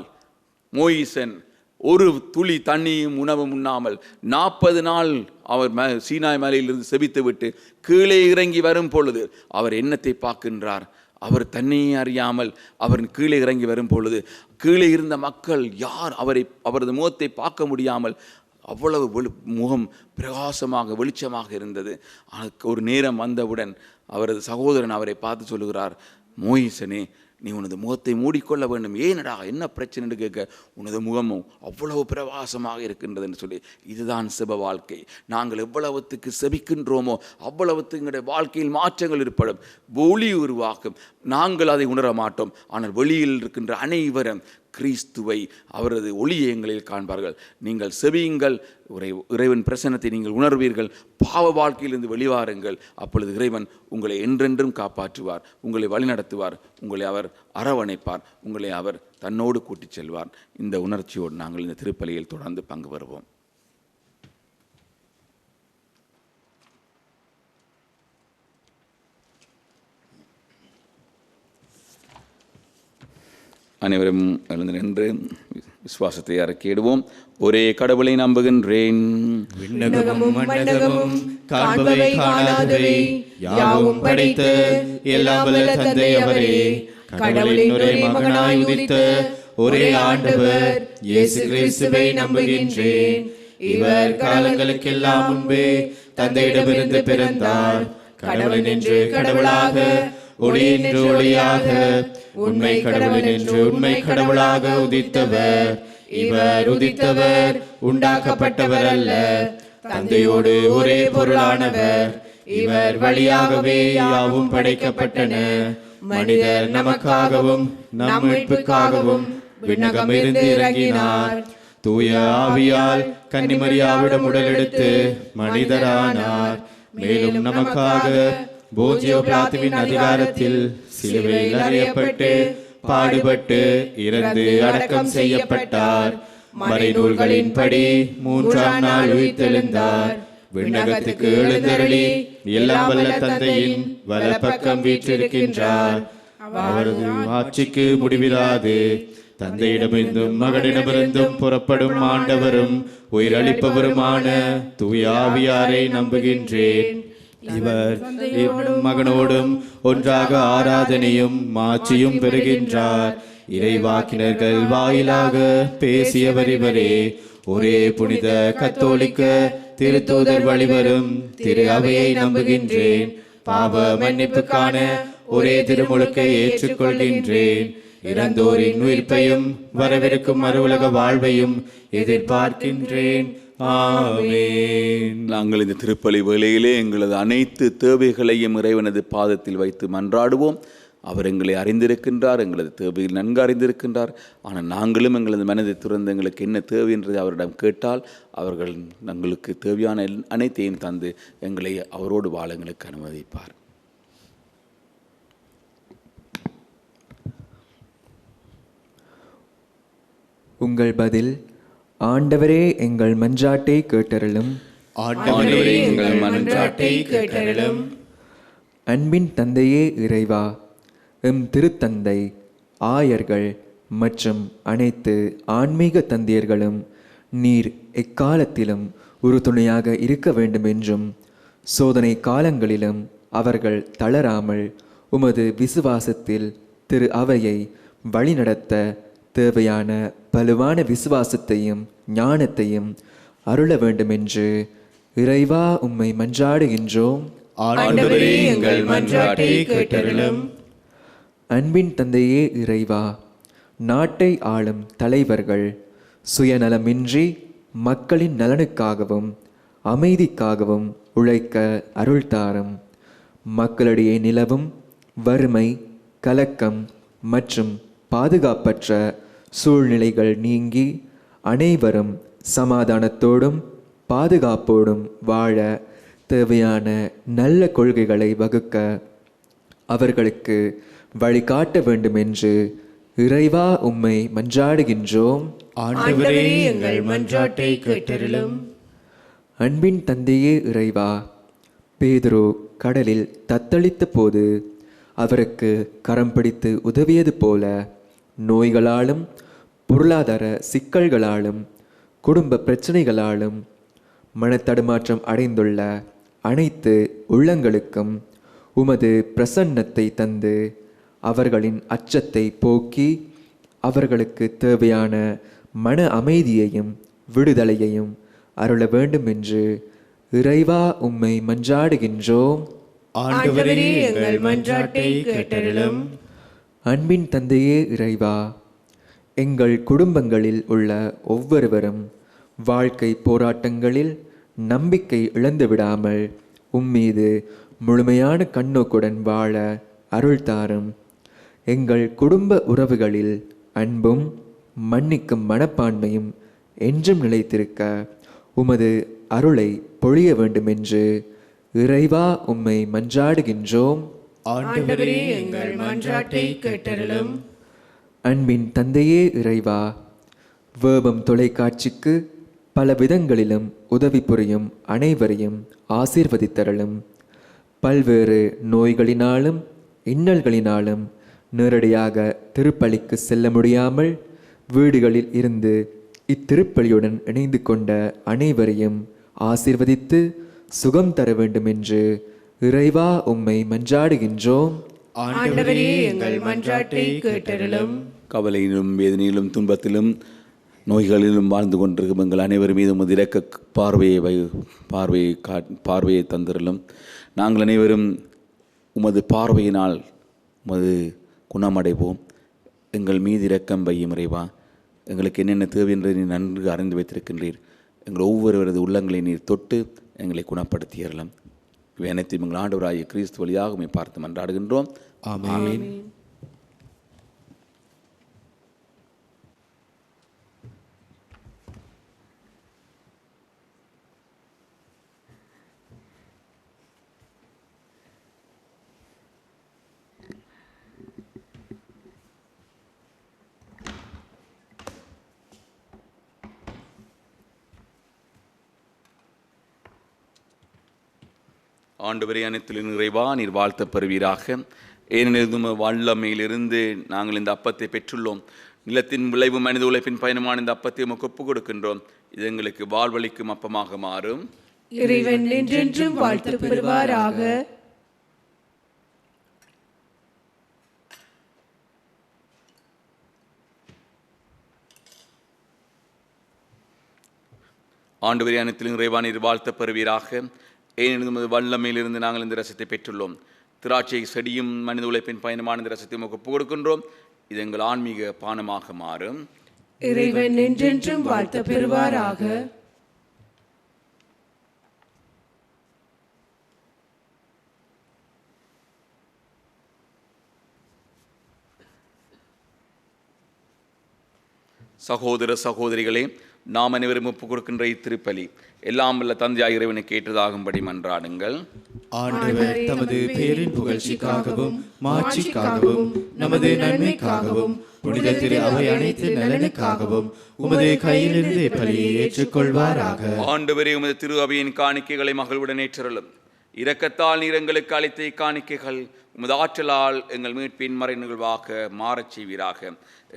மோயிசன் ஒரு துளி தண்ணியும் உணவும் உண்ணாமல் 40 நாள் அவர் சீனாய் மலையிலிருந்து செபித்து விட்டு கீழே இறங்கி வரும் பொழுது அவர் என்னத்தை பார்க்கின்றார்? அவர் தன்னையே அறியாமல் அவர் கீழே இறங்கி வரும் பொழுது கீழே இருந்த மக்கள் யார் அவரது முகத்தை பார்க்க முடியாமல் அவ்வளவு முகம் பிரகாசமாக வெளிச்சமாக இருந்தது. ஒரு நேரம் வந்தவுடன் அவரது சகோதரன் அவரை பார்த்து சொல்லுகிறார், மோயிசனே, நீ உனது முகத்தை மூடிக்கொள்ள வேண்டும். ஏனடா, என்ன பிரச்சனை கேட்க, உனது முகமும் அவ்வளவு பிரகாசமாக இருக்கின்றது என்று சொல்லி. இதுதான் செப வாழ்க்கை. நாங்கள் எவ்வளவுத்துக்கு செபிக்கின்றோமோ அவ்வளவுத்து எங்களுடைய வாழ்க்கையில் மாற்றங்கள் ஏற்படும், ஒளி உருவாக்கும். நாங்கள் அதை உணர மாட்டோம், ஆனால் வெளியில் இருக்கின்ற அனைவரும் கிறிஸ்துவை அவரது ஒளியை எங்களில் காண்பார்கள். நீங்கள் செபியுங்கள், இறைவன் பிரசன்னத்தை நீங்கள் உணர்வீர்கள், பாவ வாழ்க்கையிலிருந்து வெளிவாருங்கள். அப்பொழுது இறைவன் உங்களை என்றென்றும் காப்பாற்றுவார், உங்களை வழிநடத்துவார், உங்களை அவர் அரவணைப்பார், உங்களை அவர் தன்னோடு கூட்டிச் செல்வார். இந்த உணர்ச்சியோடு நாங்கள் இந்த திருப்பலியில் தொடர்ந்து பங்கு பெறுவோம். அனைவரும் எழுந்து நின்று விசுவாசத்தை அறிக்கையிடுவோம். ஒரே கடவுளை நம்புகின்றேன், விண்ணகமும் மண்ணகமும் காண்பவை காணாதவை யாவும் படைத்த எல்லாம் வல்ல தந்தை அவரே, கடவுளின் ஒரே மகனாய் உதித்த ஒரே ஆண்டவர் இயேசு கிறிஸ்துவை நம்புகின்றேன். இவர் காலங்களுக்கெல்லாம் முன்பே தந்தையிடமிருந்து பிறந்தார். கடவுள் என்று கடவுளாக, ஒளி என்று ஒளியாக, உண்மை கடவுள் என்று உண்மை கடவுளாக உதித்தவர். இவர் உதித்தவர் உண்டாக்கப்பட்டவர் அல்ல, தந்தையோடு ஒரே பொருளானவர். இவர் வழியாகவே யாவும் படைக்கப்பட்டன. மனிதர் நமக்காகவும் நம் மீட்புக்காகவும் விண்ணகமிருந்து இறங்கினார். தூய ஆவியால் கன்னிமரியாவிடம் உடலெடுத்து மனிதரானார். மேலும் நமக்காக போஜியோ பிலாத்துவின் அதிகாரத்தில் சிலுவையில் அறையப்பட்டு பாடுபட்டு இறந்து அடக்கம் செய்யப்பட்டார். மறைநூல்களின்படி 3ஆம் நாள் உயிர்த்தெழுந்தார். விண்ணகத்துக்கு எழுந்தருளி எல்லாம் வல்ல தந்தையின் வலப்பக்கம் வீற்றிருக்கின்றார். அவரது ஆட்சிக்கு முடிவிலாது. தந்தையிடமிருந்தும் மகனிடமிருந்தும் புறப்படும் ஆண்டவரும் உயிரளிப்பவருமான தூய ஆவியாரை நம்புகின்றேன். இவர் மகனோடும் ஒன்றாக ஆராதனையும் மாட்சியும் பெறுகின்றார். இறைவாக்கினர்கள் வாயிலாக பேசியவர் இவரே. ஒரே புனித கத்தோலிக்க திருத்தூதர் வழிவரும் திரு அவையை நம்புகின்றேன். பாவ மன்னிப்புக்கான ஒரே திருமுழுக்கை ஏற்றுக்கொள்கின்றேன். இறந்தோரின் உயிர்ப்பையும் வரவிருக்கும் மறுவுலக வாழ்வையும் எதிர்பார்க்கின்றேன். ஆமென். நாங்கள் இந்த திருப்பலி வேளையிலே எங்களது அனைத்து தேவைகளையும் இறைவனது பாதத்தில் வைத்து மன்றாடுவோம். அவர் எங்களை அறிந்திருக்கின்றார், எங்களது தேவையில் நன்கு அறிந்திருக்கின்றார். ஆனால் நாங்களும் எங்களது மனதை துறந்து எங்களுக்கு என்ன தேவை என்றதை அவரிடம் கேட்டால் அவர்கள் எங்களுக்கு தேவையான அனைத்தையும் தந்து எங்களை அவரோடு வாழ எங்களுக்கு அனுமதிப்பார். உங்கள் பதில்: ஆண்டவரே எங்கள் மன்றாட்டை கேட்டருளும். ஆண்டவரே எங்கள் மன்றாட்டை கேட்டருளும். அன்பின் தந்தையே இறைவா, எம் திருத்தந்தை, ஆயர்கள் மற்றும் அனைத்து ஆன்மீக தந்தையர்களும் நீர் எக்காலத்திலும் உறுதுணையாக இருக்க வேண்டும் என்றும் சோதனை காலங்களிலும் அவர்கள் தளராமல் உமது விசுவாசத்தில் திரு அவையை வழிநடத்த தேவையான வலுவான விசுவாசத்தையும் ஞானத்தையும் அருள வேண்டுமென்று இறைவா உம்மை மன்றாடுகின்றோம். ஆண்டவரே எங்கள் மன்றாட்டை கேட்டருளும். அன்பின் தந்தையே இறைவா, நாட்டை ஆளும் தலைவர்கள் சுயநலமின்றி மக்களின் நலனுக்காகவும் அமைதிக்காகவும் உழைக்க அருள்தாரும். மக்களிடையே நிலவும் வறுமை, கலக்கம் மற்றும் பாதுகாப்பற்ற சூழ்நிலைகள் நீங்கி அனைவரும் சமாதானத்தோடும் பாதுகாப்போடும் வாழ தேவையான நல்ல கொள்கைகளை வகுக்க அவர்களுக்கு வழிகாட்ட வேண்டும் என்று இறைவா உம்மை மன்றாடுகின்றோம். ஆண்டவரே எங்கள் மன்றாட்டை கேட்டருளும். அன்பின் தந்தையே இறைவா, பேதுரு கடலில் தத்தளித்த போது அவருக்கு கரம் பிடித்து உதவியது போல நோய்களாலும் பொருளாதார சிக்கல்களாலும் குடும்ப பிரச்சனைகளாலும் மனத்தடுமாற்றம் அடைந்துள்ள அனைத்து உள்ளங்களுக்கும் உமது பிரசன்னத்தை தந்து அவர்களின் அச்சத்தை போக்கி அவர்களுக்கு தேவையான மன அமைதியையும் விடுதலையையும் அருள வேண்டும் என்று இறைவா உம்மை மன்றாடுகின்றோம். ஆண்டவரே எங்கள் மன்றாட்டை கேட்டருளும். அன்பின் தந்தையே இறைவா, எங்கள் குடும்பங்களில் உள்ள ஒவ்வொருவரும் வாழ்க்கை போராட்டங்களில் நம்பிக்கை இழந்து விடாமல் உம்மீது முழுமையான கண்ணோக்குடன் வாழ அருள்தாரும். எங்கள் குடும்ப உறவுகளில் அன்பும் மன்னிக்கும் மனப்பான்மையும் என்றும் நிலைத்திருக்க உமது அருளை பொழிய வேண்டுமென்று இறைவா உம்மை மன்றாடுகின்றோம். ஆண்டவரே எங்கள் மன்றாட்டை கேட்டருளும். அன்பின் தந்தையே இறைவா, வேபம் தொலைக்காட்சிக்கு பல விதங்களிலும் உதவி புரியும் அனைவரையும் ஆசீர்வதித்தருளும். பல்வேறு நோய்களினாலும் இன்னல்களினாலும் நேரடியாக திருப்பலிக்கு செல்ல முடியாமல் வீடுகளில் இருந்து இத்திருப்பலியுடன் இணைந்து கொண்ட அனைவரையும் ஆசீர்வதித்து சுகம் தர வேண்டும் என்று இறைவா உம்மை மன்றாடுகின்றோம். ஆண்டவரே எங்கள் மன்றாட்டை கேட்டருளும். கவலையிலும் வேதனையிலும் துன்பத்திலும் நோய்களிலும் வாழ்ந்து கொண்டிருக்கும் எங்கள் அனைவர் மீதும் இரக்க பார்வையை தந்திரலும். நாங்கள் அனைவரும் உமது பார்வையினால் உமது குணமடைவோம். எங்கள் மீது இரக்கம் வையும் இறைவா. எங்களுக்கு என்னென்ன தேவை என்று நீர் நன்கு அறிந்து வைத்திருக்கின்றீர். எங்கள் ஒவ்வொருவரது உள்ளங்களை நீர் தொட்டு எங்களை குணப்படுத்தியறலாம். இவை அனைத்தையும் எங்கள் ஆண்டவராகிய கிறிஸ்து வழியாக உம்மை பார்த்து மன்றாடுகின்றோம். ஆமென். ஆண்டவரே, அனைத்திலும் நிறைவா நீர் வாழ்த்த பெறுவீராக. ஏனெனில் வல்லமையிலிருந்து நாங்கள் இந்த அப்பத்தை பெற்றுள்ளோம். நிலத்தின் விளைவு மனித உழைப்பின் பயணமான இந்த அப்பத்தை உமக்கு ஒப்புக் கொடுக்கின்றோம். இது எங்களுக்கு வாழ்வளிக்கும் அப்பமாக மாறும். இறைவன் என்றென்றும் வாழ்த்து பெறுவாராக. ஆண்டவரே, அனைத்திலும் இறைவானீர் வாழ்த்த பெறுவீராக. ஏனெனும் வல்லமையிலிருந்து நாங்கள் இந்த ரசத்தை பெற்றுள்ளோம். திராட்சை செடியும் மனித உழைப்பின் பயணமான இந்த ரசத்தை உமக்கு ஒப்புக் கொடுக்கின்றோம். இது எங்கள் ஆன்மீக பானமாக மாறும். இறைவன் என்றென்றும் வாழ்த்த பெறுவாராக. சகோதர சகோதரிகளே, நாம் அனைவரும் ஒப்புக் கொடுக்கின்ற இத்திருப்பலி எல்லாம் வல்ல தந்தையாய் இறைவனை கேட்டதாகும்படி மன்றாடுங்கள். ஆண்டவர் தமது பேரின் புகழ்ச்சிக்காகவும் மாட்சிக்காகவும் நமது நன்மைக்காகவும் புனித திரு அவை அனைத்து நலனுக்காகவும் உமது கையிலிருந்து பலியை ஏற்றுக்கொள்வாராக. ஆண்டவரே, உமது திரு அவையின் காணிக்கைகளை மகளுடன் ஏற்றருளும். இரக்கத்தால் நீர் எங்களுக்கு அளித்த காணிக்கைகள் உமது ஆற்றலால் எங்கள் மீட்பின் மறை நிகழ்வாக மாறச் செய்வீராக.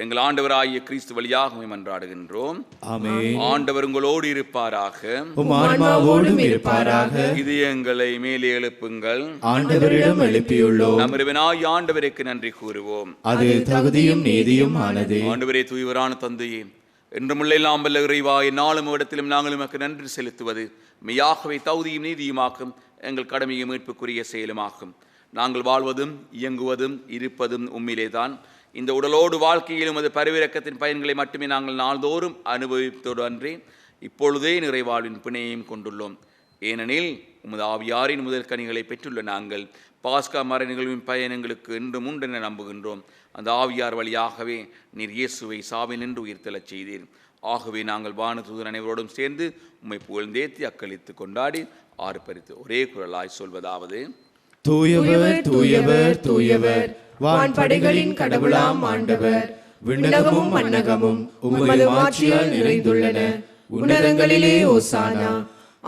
எங்கள் ஆண்டவராகிய கிறிஸ்து வழியாக மன்றாடுகின்றோம். ஆமென். ஆண்டவர் உங்களோடு இருப்பாராக. உம் ஆன்மாவோடும் இருப்பாராக. இது எங்களை மேலே எழுப்புங்கள். ஆண்டவரிடம் எழுப்பியுள்ளோம். நம் இறைவனாகிய ஆண்டவருக்கு நன்றி கூறுவோம். அது தகுதியும் நீதியும் ஆனது. ஆண்டவரே, தூயவரான தந்தையே, என்றுமுள்ள எல்லாம் வல்ல இறைவா, எந்நாளும் இடத்திலும் நாங்கள் உமக்கு நன்றி செலுத்துவது மெய்யாகவே தகுதியும் நீதியுமாக்கும், எங்கள் கடமையும் மீட்புக்குரிய செயலுமாகும். நாங்கள் வாழ்வதும் இயங்குவதும் இருப்பதும் உம்மிலேதான். இந்த உடலோடு வாழ்க்கையிலும் அது பரிவிரக்கத்தின் பயன்களை மட்டுமே நாங்கள் நாள்தோறும் அனுபவித்தோடு அன்றி இப்பொழுதே நிறைவாழ்வின் பிணையையும் கொண்டுள்ளோம். ஏனெனில் உமது ஆவியாரின் முதல் கனிகளை பெற்றுள்ள நாங்கள் பாஸ்கா மறை நிகழ்வின் பயணங்களுக்கு என்றும் உண்டென நம்புகின்றோம். அந்த ஆவியார் வழியாகவே நீர் இயேசுவை சாவில் நின்று உயிர்த்தெழச் செய்தீர். ஆகவே நாங்கள் வானதூதர் அனைவரோடும் சேர்ந்து உம்மை புகழ்ந்தேத்தி அக்களித்து கொண்டாடி ஆர்ப்பரித்து ஒரே குரலாய் சொல்வதாவது: தூயவர் தூயவர் தூயவர், வான்படைகளின் கடவுளாம் ஆண்டவர். விண்ணகமும் மண்ணகமும் உமது மாட்சியால் நிறைந்துள்ளன. உன்னதங்களிலே ஓசானா.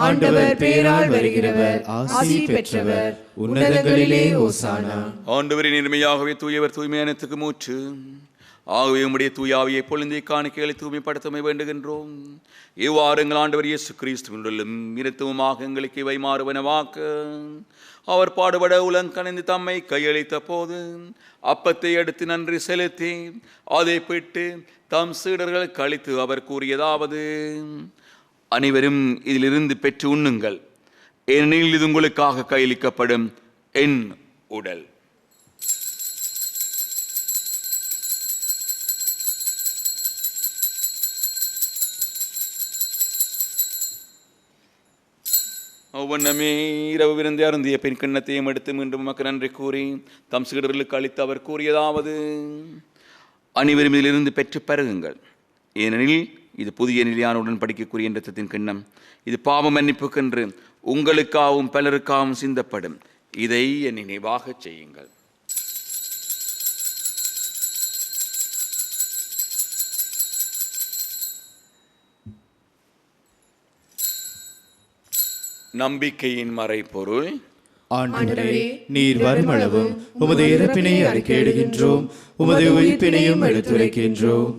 ஆண்டவர் பெயரால் வருகிறவர் ஆசி பெற்றவர். உன்னதங்களிலே ஓசானா. ஆண்டவரின் இனிமையாகவே தூயவர் தூய்மையானத்துக்கு மூச்சு. ஆகவே உம்முடைய தூயாவியை பொழுந்தை காணிக்கைகளை தூய்மைப்படுத்தமை வேண்டுகின்றோம். இவ்வாறு எங்கள் ஆண்டவர் இயேசு கிறிஸ்துவினுள்ளும் இரத்துவமாக எங்களுக்கு இவை மாறுவனவாக்க அவர் பாடுபட உலங்கணிந்து தம்மை கையளித்த போது அப்பத்தை எடுத்து நன்றி செலுத்தி அதை பெற்று தம் சீடர்களுக்கு அளித்து அவர் கூறியதாவது: அனைவரும் இதிலிருந்து பெற்று உண்ணுங்கள், ஏனெனில் இது உங்களுக்காக கையளிக்கப்படும் என் உடல். ஒவ்வொன்னமே இரவு விருந்தை அருந்திய பெண் கிண்ணத்தையும் எடுத்து மீண்டும் உமக்கு நன்றி கூறி தம் சீடர்களுக்கு அளித்து அவர் கூறியதாவது: அனைவரும் இதிலிருந்து பெற்று பருகுங்கள், ஏனெனில் இது புதிய நிலையான உடன்படிக்கைக்குரிய இரத்தத்தின் கிண்ணம். இது பாவ மன்னிப்புக்கென்று உங்களுக்காகவும் பலருக்காகவும் சிந்தப்படும். இதை என் நினைவாக செய்யுங்கள். நம்பிக்கையின் மறைபொருள். ஆண்டவரே, நீர் வருமளவும் உமது இறப்பினை அறிக்கையிடுகின்றோம், உமது உயிர்ப்பினையும் எடுத்துரைக்கின்றோம்.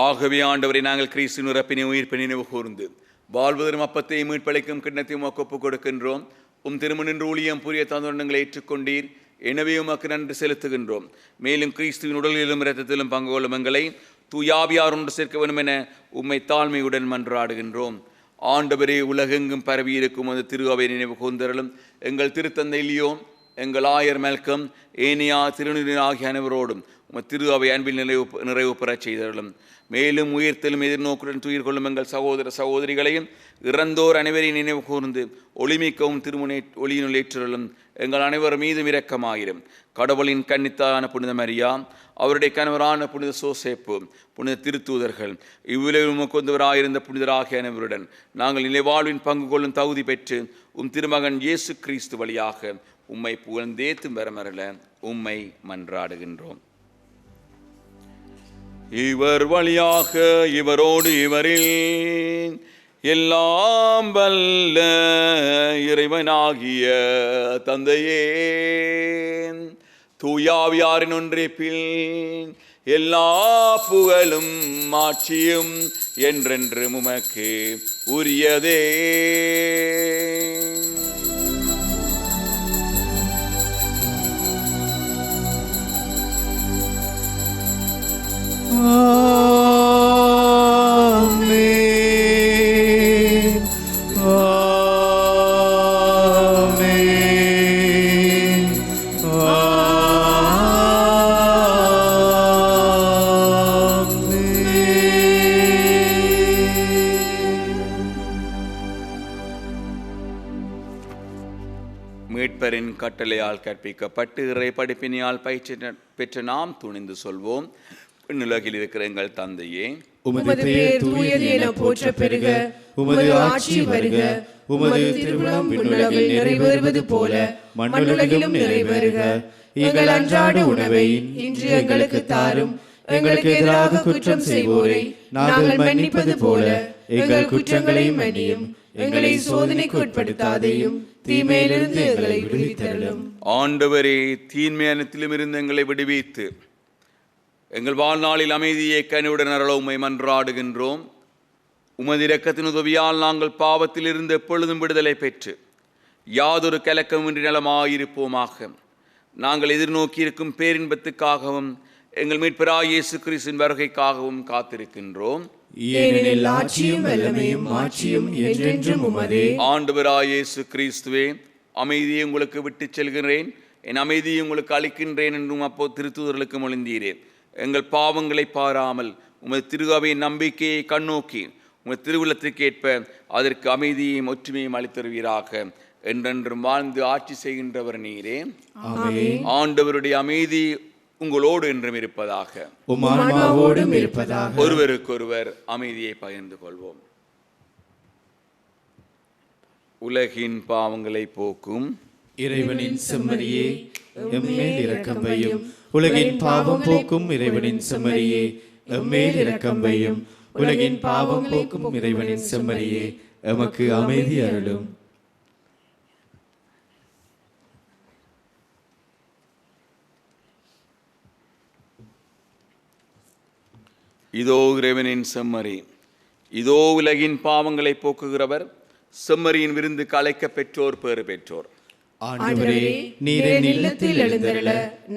ஆகவே ஆண்டவரை, நாங்கள் கிறிஸ்துவின் இறப்பினை உயிர்ப்பினை நினைவு கூர்ந்து வாழ்வதரும் அப்பத்தையும் மீட்பளிக்கும் கிண்ணத்தையும் ஒப்புக் கொடுக்கின்றோம். உம் திருமணின்று ஊழியம் புரிய தந்தோண்டங்களை ஏற்றுக்கொண்டீர். எனவே உமக்கு நன்றி செலுத்துகின்றோம். மேலும் கிறிஸ்துவின் உடலிலும் இரத்தத்திலும் பங்கு கொள்ளும் எங்களை தூயாவியார் ஒன்று சேர்க்க வேண்டும் என உம்மை தாழ்மையுடன் மன்றாடுகின்றோம். ஆண்டவரே, உலகெங்கும் பரவி இருக்கும் அந்த திரு அவை நினைவு கூர்ந்தருளும். எங்கள் திருத்தந்தை லியோன், எங்கள் ஆயர் மெல்கம், ஏனியா திருநீர் ஆகிய அனைவரோடும் உமது திரு அவை அன்பில் நிறைவு பெறச் செய்தருளும். மேலும் உயிர்த்தலும் எதிர்நோக்குடன் துயிர் கொள்ளும் எங்கள் சகோதர சகோதரிகளையும் இறந்தோர் அனைவரையும் நினைவு கூர்ந்து ஒளிமிக்கவும் ஒளியினுள் ஏற்றலும். எங்கள் அனைவர் மீதும் இரக்கமாயிரும். கடவுளின் கன்னித்தான புனித மரியா, அவருடைய கணவரான புனித சோசேப்பு, புனித திருத்தூதர்கள், இவ்வுலகில் கொண்டவராயிருந்த புனிதராகிய அனைவருடன் நாங்கள் நிலைவாழ்வின் பங்கு கொள்ளும் தகுதி பெற்று உம் திருமகன் இயேசு கிறிஸ்து வழியாக உம்மை புகழ்ந்தேத்தும் வரமரல உம்மை மன்றாடுகின்றோம். இவர் வழியாக இவரோடு இவரில் எல்லாம் வல்ல இறைவனாகிய தந்தையே, தூயாவியாரின் ஒன்றிப்பில் எல்லா புகழும் மாட்சியும் என்றென்று உமக்கு உரியதே. ஆமென். ஆமென். மீட்பரின் கட்டளையால் கற்பிக்கப்பட்டு இறை படிப்பினையால் பயிற்சி பெற்ற நாம் துணிந்து சொல்வோம். விண்ணுலகில் இருக்கிற எங்கள் தந்தையே, உமது பெயர் தூயது என போற்ற பெருக, உமது ஆட்சி வருக, உமது திருவுளம் விண்ணுலகில் நிறைவேறுவது போல மண்ணுலகிலும் நிறைவேறுக. எங்கள் அன்றாட உணவை இன்று எங்களுக்கு தாரும். எங்களுக்கு எதிராக குற்றம் செய்வோரை நாங்கள் மன்னிப்பது போல எங்கள் குற்றங்களை மன்னியும். எங்களை சோதனைக்கு உட்படுத்தாதையும், தீமையிலிருந்து எங்களை விடுவித்தருளும். ஆண்டவரே, தீன்மையானத்திலும் இருந்து எங்களை விடுவித்து எங்கள் வாழ்நாளில் அமைதியை கனிவுடன் அருள உம்மை மன்றாடுகின்றோம். உமது இரக்கத்தின் உதவியால் நாங்கள் பாவத்தில் இருந்து எப்பொழுதும் விடுதலை பெற்று யாதொரு கலக்கமின்றி நலமாயிருப்போமாக. நாங்கள் எதிர்நோக்கியிருக்கும் பேரின்பத்துக்காகவும் எங்கள் மீட்பராகிய இயேசு கிறிஸ்துவின் வருகைக்காகவும் காத்திருக்கின்றோம். ஏனெனில் ஆட்சியும் வல்லமையும் மாட்சியும் என்றென்றும் உமதே. ஆண்டவராகிய இயேசு கிறிஸ்துவே, அமைதியை உங்களுக்கு விட்டுச் செல்கிறேன், என் அமைதியை உங்களுக்கு அளிக்கின்றேன் என்றும் அப்போது திருத்தூதர்களுக்கு மொழிந்தீரே. எங்கள் பாவங்களை பாராமல் உமது திருஅவையின் நம்பிக்கையை கண்ணோக்கி உமது திருவுள்ளத்திற்கு ஏற்ப அதற்கு அமைதியையும் ஒற்றுமையும் அளித்தருவீராக. என்றென்றும் வாழ்ந்து ஆட்சி செய்கின்றவர் நீரே. ஆண்டவருடைய அமைதி உங்களோடு என்றும் இருப்பதாக. ஒருவருக்கொருவர் அமைதியை பகிர்ந்து கொள்வோம். உலகின் பாவங்களை போக்கும் இறைவனின் செம்மறியே, எம்மேல் இரக்கம் வையும். உலகின் பாவம் போக்கும் இறைவனின் செம்மறியே, எம்மேல் இரக்கம் வையும். உலகின் பாவம் போக்கும் இறைவனின் செம்மறியே, எமக்கு அமைதி அருளும். இதோ இறைவனின் செம்மறி, இதோ உலகின் பாவங்களை போக்குகிறவர். செம்மறியின் விருந்துக்கு அழைக்க பெற்றோர் பேறு பெற்றோர். ஆண்டவரே, நீர் என் இல்லத்தில் எழுந்தருள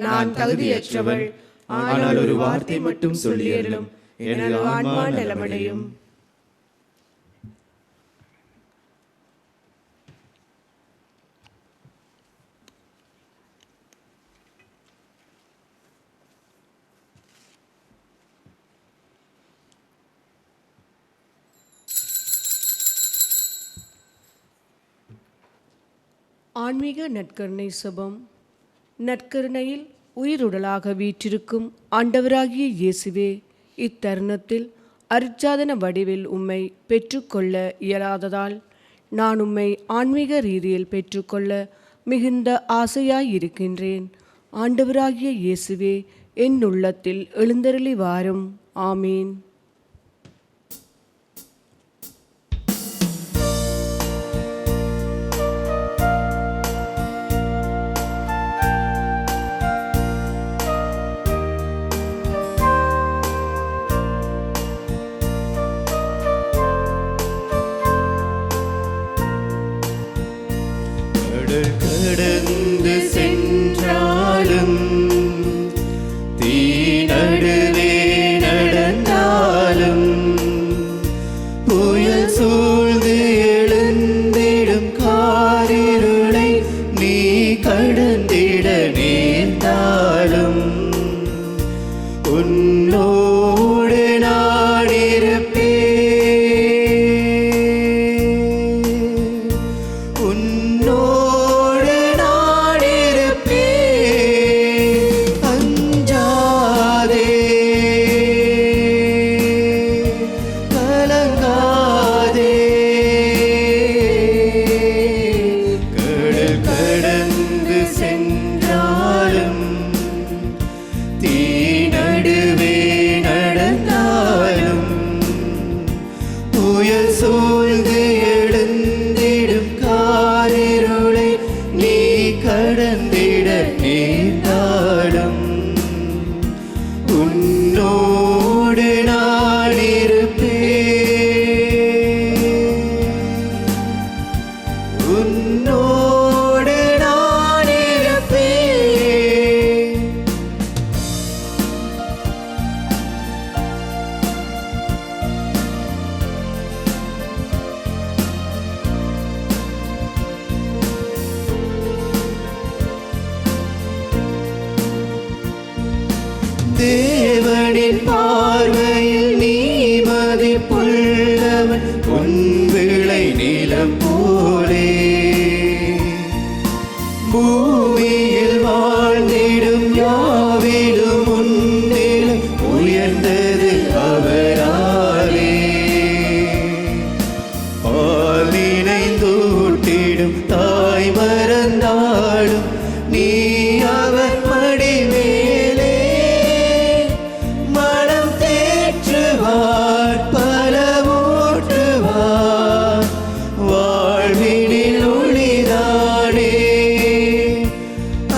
நான் தகுதியற்றவள். ஆனால் ஒரு வார்த்தை மட்டும் சொல்லியருளும், எனது ஆன்மா நலமடையும். ஆன்மீக நற்கருணை சுபம். நற்கருணையில் உயிருடலாக வீற்றிருக்கும் ஆண்டவராகிய இயேசுவே, இத்தருணத்தில் அருட்சாதன வடிவில் உம்மை பெற்றுக்கொள்ள இயலாததால் நான் உம்மை ஆன்மீக ரீதியில் பெற்றுக்கொள்ள மிகுந்த ஆசையாயிருக்கின்றேன். ஆண்டவராகிய இயேசுவே, என் உள்ளத்தில் எழுந்தருளி வாரும். ஆமீன். கடந்து சென்றாலும் தீ நடுவே நடந்தாலும் புயல் சூழ்ந்து எழுந்திடும் காரிருளை நீ கடந்திட நேர்ந்தாலும் உன்னோடு நான் இருப்பேன். கடந்திட நேர்ந்தாலும் உன் பார்வையில் நீ மதிப்புள்ளவன் உன் விளை நிலம் போலே பூமியில் வாழ்ந்திடும் யாவிலும் உன்னில் உயர்ந்தது அவராலே பால் நினைந்தூட்டிடும் தாய் மறந்தாடும் நீ அவர் மடிமேலே மனம் தேற்றுவார் பல ஊற்றுவார் வாழ்வினில் ஒளிதானே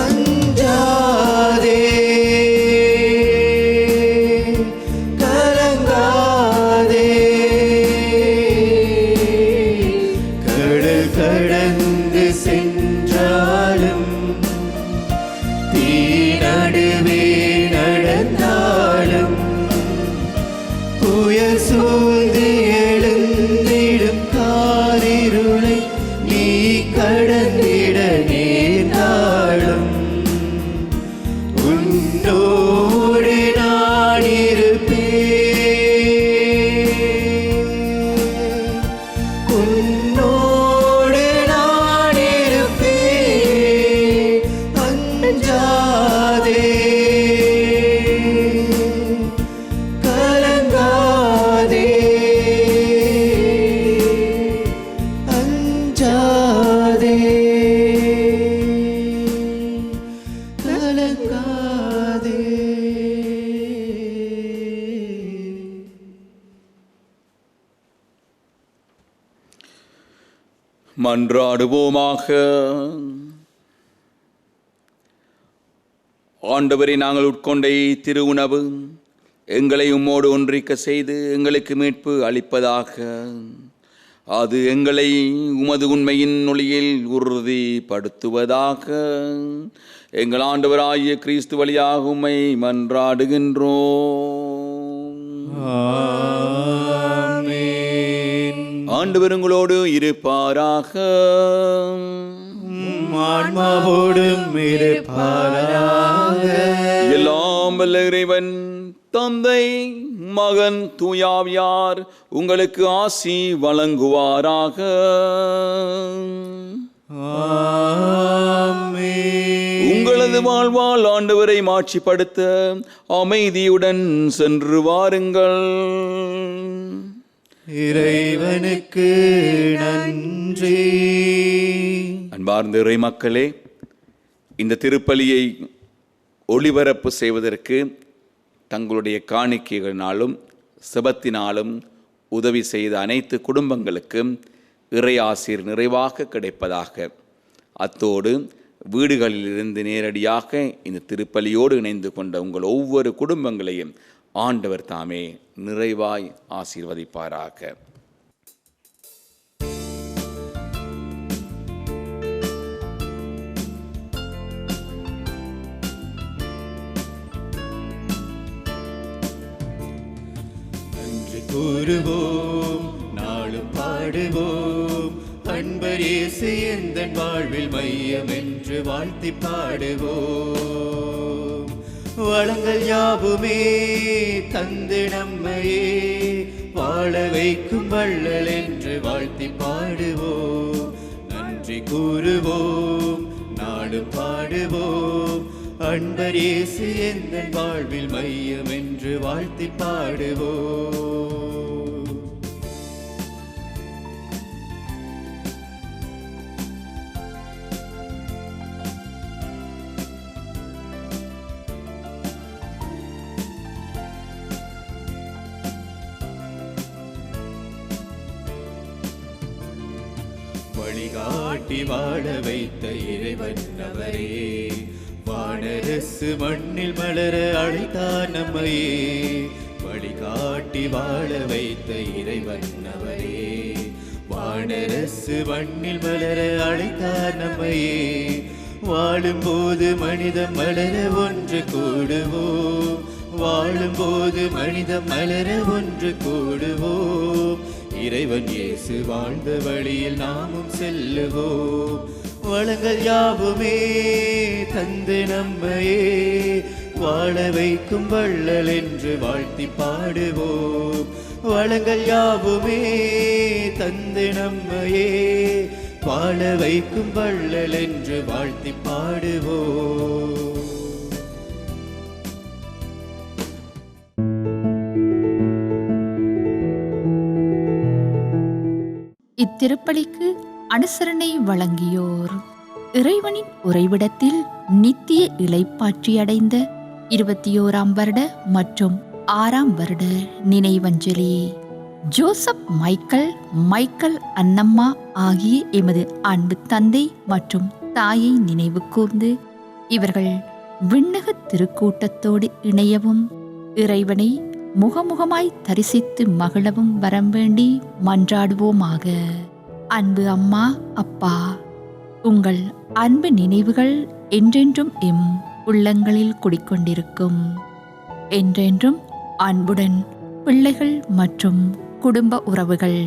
அஞ்சாதே கலங்காதே கடல் கடந்து சென்றாலும் தீ நடுவே நடந்தாலும் புயல் சூழ்ந்து எழுந்திடும் காரிருளை நீ கடந்திட நேர்ந்தாலும் உன்னோடு நான் இருப்பேன் உன்னோடு நான் இருப்பேன் அஞ்சாதே கலங்காதே அஞ்சாதே கலங்காதே. மன்றாடுவோமாக. ஆண்டவரை நாங்கள் உட்கொண்ட திரு உணவு எங்களை உம்மோடு ஒன்றிக்க செய்து எங்களுக்கு மீட்பு அளிப்பதாக. அது எங்களை உமது உண்மையின் ஒளியில் உறுதிப்படுத்துவதாக. எங்கள் ஆண்டவராகிய கிறிஸ்து வழியாக உம்மை மன்றாடுகின்றோம். ஆமென். ஆண்டவர் உங்களோடு இருப்பாராக. ஆன்மாவோடும் இருப்பாராக. எல்லாம் வல்ல இறைவன் தந்தை மகன் தூயாவியார் உங்களுக்கு ஆசி வழங்குவாராக. ஆமென். உங்களது வாழ்வால் ஆண்டவரை மாட்சிப்படுத்த அமைதியுடன் சென்று வாருங்கள். இறைவனுக்கு நன்றி. அன்பார்ந்த இறை மக்களே, இந்த திருப்பலியை ஒளிபரப்பு செய்வதற்கு தங்களுடைய காணிக்கைகளினாலும் செபத்தினாலும் உதவி செய்த அனைத்து குடும்பங்களுக்கும் இறை ஆசீர் நிறைவாக கிடைப்பதாக. அத்தோடு வீடுகளிலிருந்து நேரடியாக இந்த திருப்பலியோடு இணைந்து கொண்ட உங்கள் ஒவ்வொரு குடும்பங்களையும் ஆண்டவர் தாமே நிறைவாய் ஆசீர்வதிப்பாராக. கூறுவோம் நாளும் பாடுவோம் அன்பர் இயேசு எந்தன் வாழ்வில் மையம் என்று வாழ்த்தி பாடுவோம். வளங்கள் யாவுமே தந்து நம்மையே வாழ வைக்கும் வள்ளல் என்று வாழ்த்தி பாடுவோம். நன்றி கூறுவோம் நாளும் பாடுவோம் அன்பர் இயேசு எந்தன் வாழ்வில் மையம் என்று வாழ்த்தி பாடுவோம். வழிகாட்டி வாழ வைத்த இறைவன் அவரே, வானரசு மண்ணில் மலர அழைத்தார் நம்மையே. வழிகாட்டி வாழ வைத்த இறைவன் அவரே, வானரசு மண்ணில் மலர அழைத்தார் நம்மையே. வாழும்போது மனிதம் மலர ஒன்று கூடுவோம், வாழும்போது மனிதம் மலர ஒன்று கூடுவோம். இறைவன் இயேசு வாழ்ந்த வழியில் நாமும் செல்லுவோம். வளங்கள் யாவுமே தந்து நம்மையே வாழ வைக்கும் வள்ளல் என்று வாழ்த்தி பாடுவோம். வளங்கள் யாவுமே தந்து நம்மையே வாழ வைக்கும் வள்ளல் என்று வாழ்த்தி பாடுவோம். இத்திருப்பலிக்கு அனுசரணை வழங்கியோர் இறைவனின் உறைவிடத்தில் நித்திய இளைப்பாற்றியடைந்த 21ஆம் வருட மற்றும் 6ஆம் வருட நினைவஞ்சலி. ஜோசப் மைக்கேல் அன்னம்மா ஆகிய எமது அன்பு தந்தை மற்றும் தாயை நினைவு கூர்ந்து இவர்கள் விண்ணக திருக்கூட்டத்தோடு இணையவும் இறைவனை முகமுகமாய் தரிசித்து மகிழவும் வரம் வேண்டி மன்றாடுவோமாக. அன்பு அம்மா, அப்பா, உங்கள் அன்பு நினைவுகள் என்றென்றும் எம் உள்ளங்களில் குடிக்கொண்டிருக்கும். என்றென்றும் அன்புடன் பிள்ளைகள் மற்றும் குடும்ப உறவுகள்.